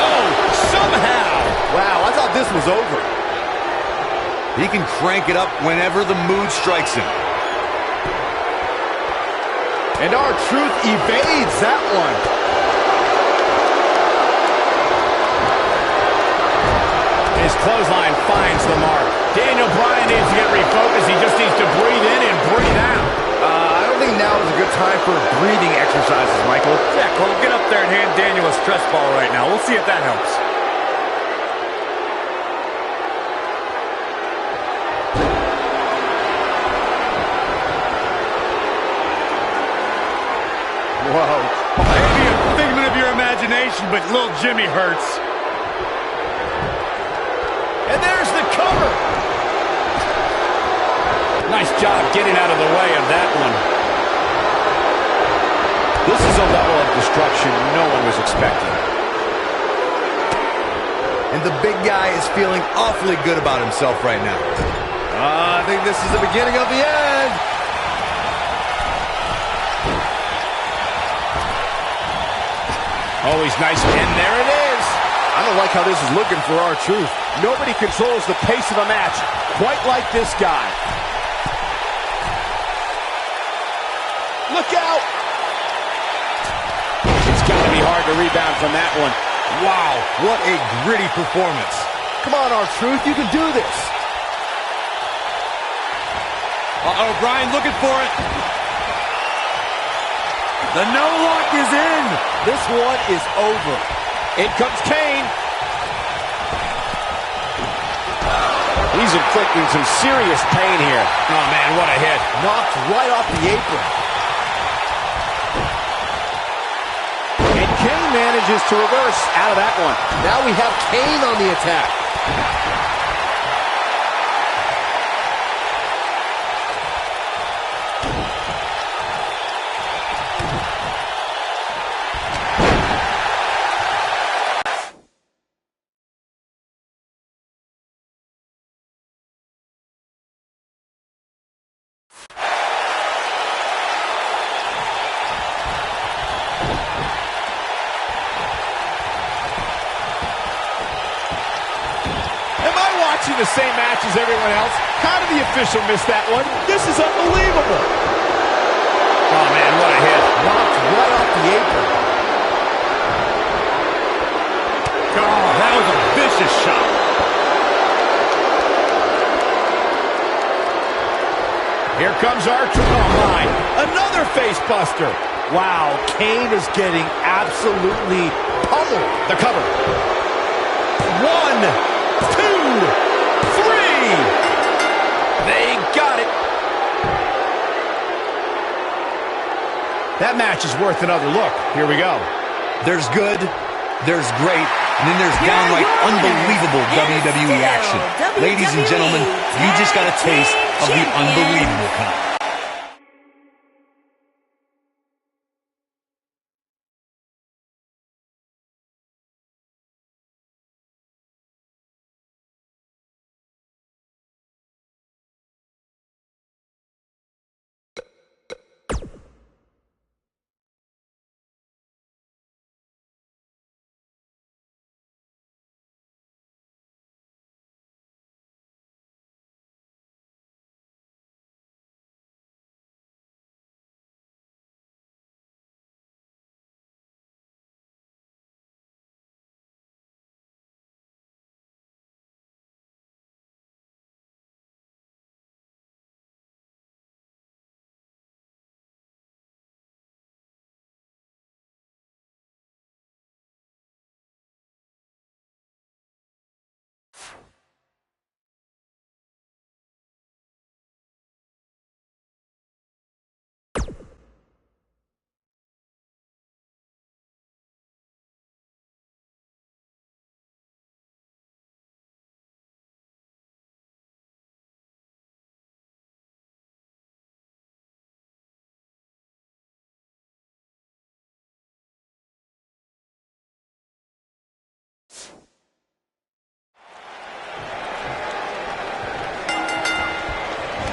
Oh, somehow. Wow, I thought this was over. He can crank it up whenever the mood strikes him. And R-Truth evades that one. His clothesline finds the mark. Daniel Bryan needs to get refocused. He just needs to breathe in and breathe out. I don't think now is a good time for breathing exercises, Michael. Yeah, Cole, get up there and hand Daniel a stress ball right now. We'll see if that helps. Whoa. Maybe a figment of your imagination, but little Jimmy hurts. And there's the cover. Nice job getting out of the way of that one. This is a level of destruction no one was expecting. And the big guy is feeling awfully good about himself right now. I think this is the beginning of the end. Always nice, and there it is. I don't like how this is looking for R-Truth. Nobody controls the pace of a match quite like this guy. Look out! It's got to be hard to rebound from that one. Wow, what a gritty performance. Come on, R-Truth, you can do this. Uh-oh, Bryan looking for it. The no lock is in. This one is over. In comes Kane. He's inflicting some serious pain here. Oh, man, what a hit. Knocked right off the apron. And Kane manages to reverse out of that one. Now we have Kane on the attack. Watching the same match as everyone else. How did the official miss that one? This is unbelievable. Oh, man, what a hit. Knocked right off the apron. Oh, that was a vicious vicious shot. Here comes R-Truth. Oh, my. Another face buster. Wow, Kane is getting absolutely pummeled. The cover. 1, 2, 3. They got it. That match is worth another look. Here we go. There's good, there's great, and then there's downright unbelievable WWE action. Ladies and gentlemen, you just got a taste of the unbelievable kind.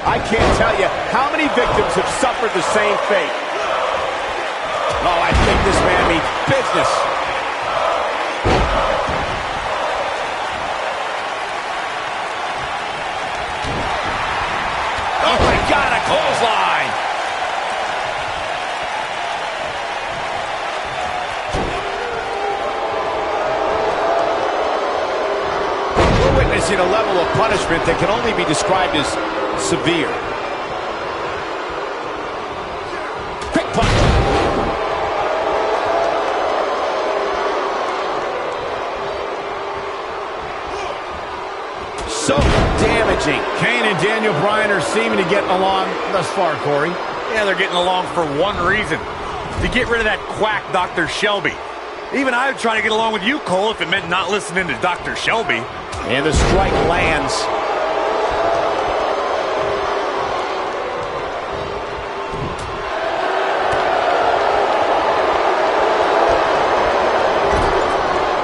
I can't tell you how many victims have suffered the same fate. Oh, I think this man means business. Oh, my God, a clothesline. We're witnessing a level of punishment that can only be described as severe. Quick punch. So damaging. Kane and Daniel Bryan are seeming to get along thus far, Corey. Yeah, they're getting along for one reason. To get rid of that quack, Dr. Shelby. Even I would try to get along with you, Cole, if it meant not listening to Dr. Shelby. And the strike lands.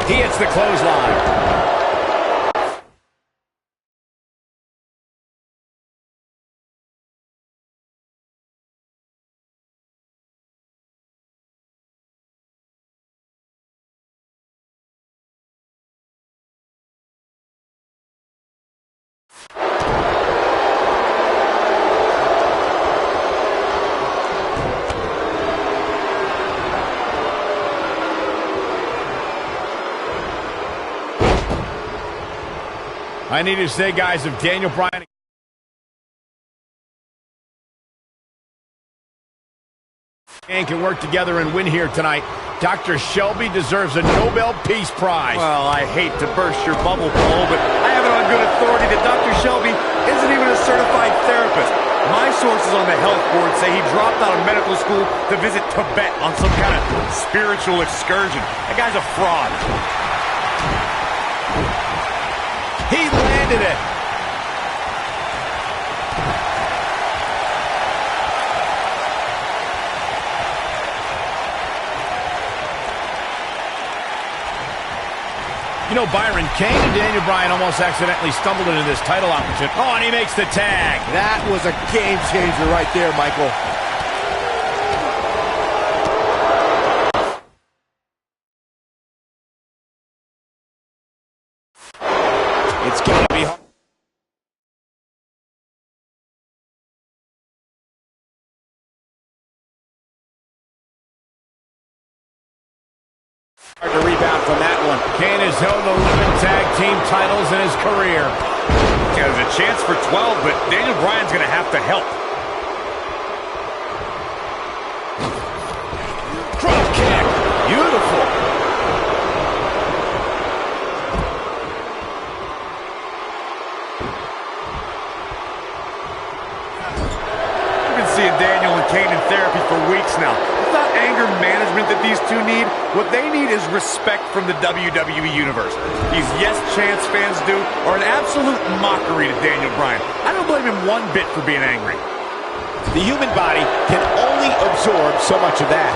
He hits the clothesline. I need to say, guys, if Daniel Bryan and can work together and win here tonight, Dr. Shelby deserves a Nobel Peace Prize. Well, I hate to burst your bubble, Cole, but I have it on good authority that Dr. Shelby isn't even a certified therapist. My sources on the health board say he dropped out of medical school to visit Tibet on some kind of spiritual excursion. That guy's a fraud. He landed it. You know, Byron, Kane and Daniel Bryan almost accidentally stumbled into this title opportunity. Oh, and he makes the tag. That was a game changer right there, Michael. It's going to be hard. Hard to rebound from that one. Kane has held 11 tag team titles in his career. Yeah, there's a chance for 12, but Daniel Bryan's going to have to help. Drop kick. Beautiful. We've been seeing Daniel and Kane in therapy for weeks now. It's not anger management that these two need. What they need is respect from the WWE Universe. These Yes Chance fans do are an absolute mockery to Daniel Bryan. I don't blame him one bit for being angry. The human body can only absorb so much of that.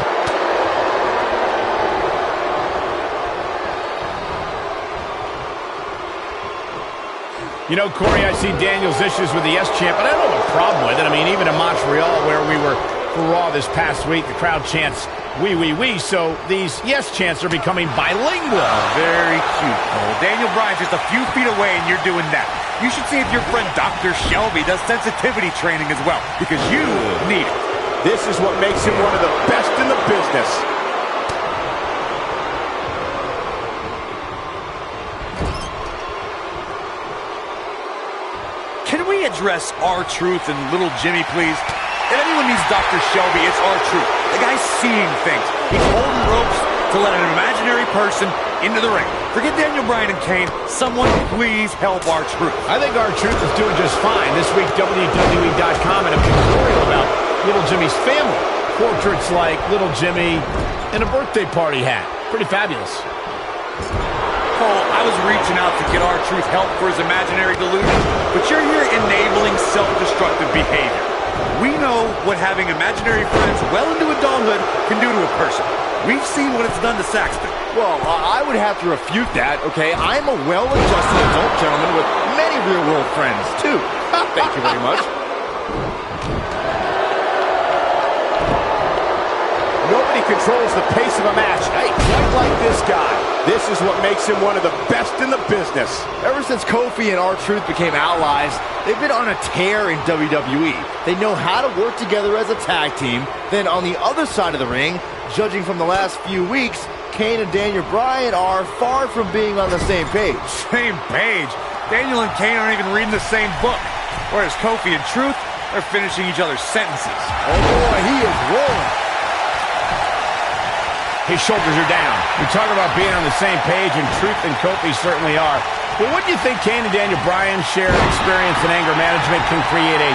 You know, Corey, I see Daniel's issues with the Yes Champ, but I don't have a problem with it. I mean, even in Montreal, where we were for Raw this past week, the crowd chants, "We, we, we." So these Yes Chants are becoming bilingual. Oh, very cute, Cole. Daniel Bryan's just a few feet away, and you're doing that. You should see if your friend Dr. Shelby does sensitivity training as well, because you need it. This is what makes him one of the best in the business. Can we address R-Truth and Little Jimmy, please? If anyone needs Dr. Shelby, it's R-Truth. The guy's seeing things. He's holding ropes to let an imaginary person into the ring. Forget Daniel Bryan and Kane. Someone please help R-Truth. I think R-Truth is doing just fine. This week, WWE.com had a pictorial about Little Jimmy's family. Portraits like Little Jimmy and a birthday party hat. Pretty fabulous. Cole, I was reaching out to get R-Truth help for his imaginary delusion, but you're here enabling self-destructive behavior. We know what having imaginary friends well into adulthood can do to a person. We've seen what it's done to Saxton. Well, I would have to refute that, okay? I'm a well-adjusted adult gentleman with many real-world friends, too. Thank you very much. Nobody controls the pace of a match quite like this guy. This is what makes him one of the best in the business. Ever since Kofi and R-Truth became allies, they've been on a tear in WWE. They know how to work together as a tag team. Then on the other side of the ring, judging from the last few weeks, Kane and Daniel Bryan are far from being on the same page. Same page? Daniel and Kane aren't even reading the same book. Whereas Kofi and Truth are finishing each other's sentences. Oh boy, he is rolling. His shoulders are down. We talk about being on the same page, and Truth and Kofi certainly are. But what do you think Kane and Daniel Bryan shared experience in anger management can create a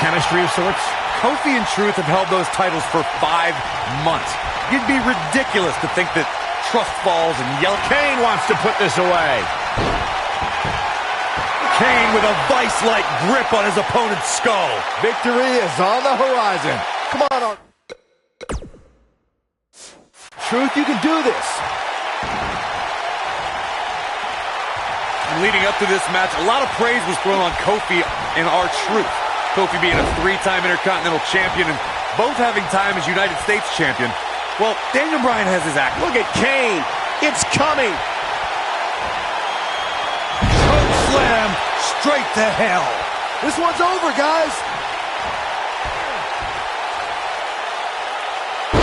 chemistry of sorts? Kofi and Truth have held those titles for 5 months. It'd be ridiculous to think that trust falls and yell. Kane wants to put this away. Kane with a vice-like grip on his opponent's skull. Victory is on the horizon. Come on, R. Truth, you can do this. Leading up to this match, a lot of praise was thrown on Kofi and R-Truth. Kofi being a 3-time Intercontinental Champion and both having time as United States Champion. Well, Daniel Bryan has his act. Look at Kane. It's coming. Choke slam straight to hell. This one's over, guys.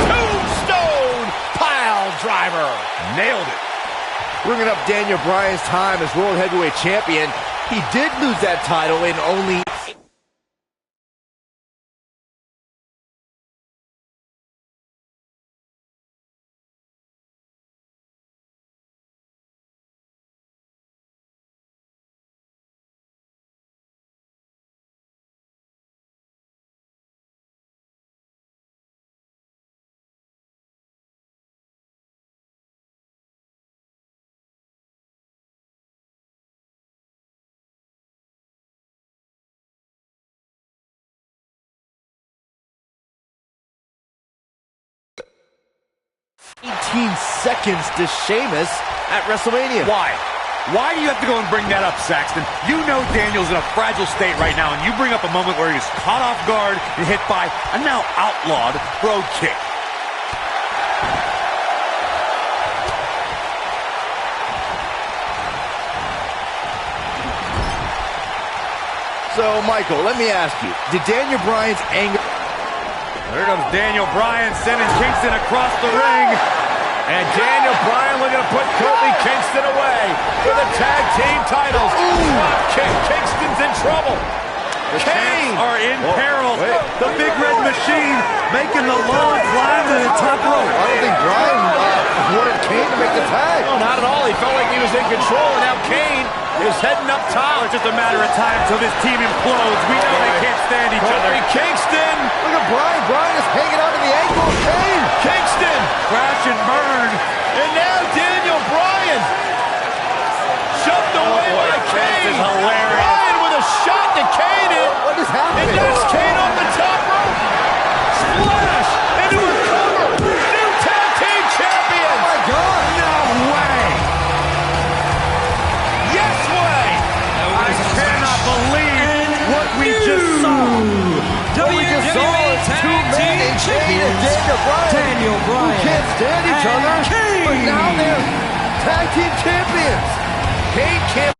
Tombstone pile driver. Nailed it. Bringing up Daniel Bryan's time as World Heavyweight Champion, he did lose that title in only... seconds to Sheamus at WrestleMania. Why? Why do you have to go and bring that up, Saxton? You know Daniel's in a fragile state right now, and you bring up a moment where he's caught off guard and hit by a now outlawed Brogue Kick. So, Michael, let me ask you, did Daniel Bryan's anger... There comes Daniel Bryan sending Kingston across the ring. And Daniel Bryan looking to put Kofi Kingston away for the tag team titles. Drop kick. Kingston's in trouble. The Kane champs are in peril. Wait. The Big Red Machine making the long climb to the top rope. I don't think Bryan wanted Kane to make the tag. No, not at all. He felt like he was in control, and now Kane is heading up top. It's just a matter of time until this team implodes. We know they can't stand each other. Kofi Kingston. Look at Bryan. Bryan is hanging on to the ankle of Kane. Kingston. Crash and burn. And now Daniel Bryan. Shoved away by Kane. This is hilarious. Bryan with a shot to Kane in. What is happening? And that's Kane off the top rope. Splash into a cover. New tag team champion. Oh my God. No way. Yes way. I cannot believe what we just saw. What we just saw is two men in Kane and Daniel Bryan. Who can't stand each other, but now they're tag team champions. Kane can't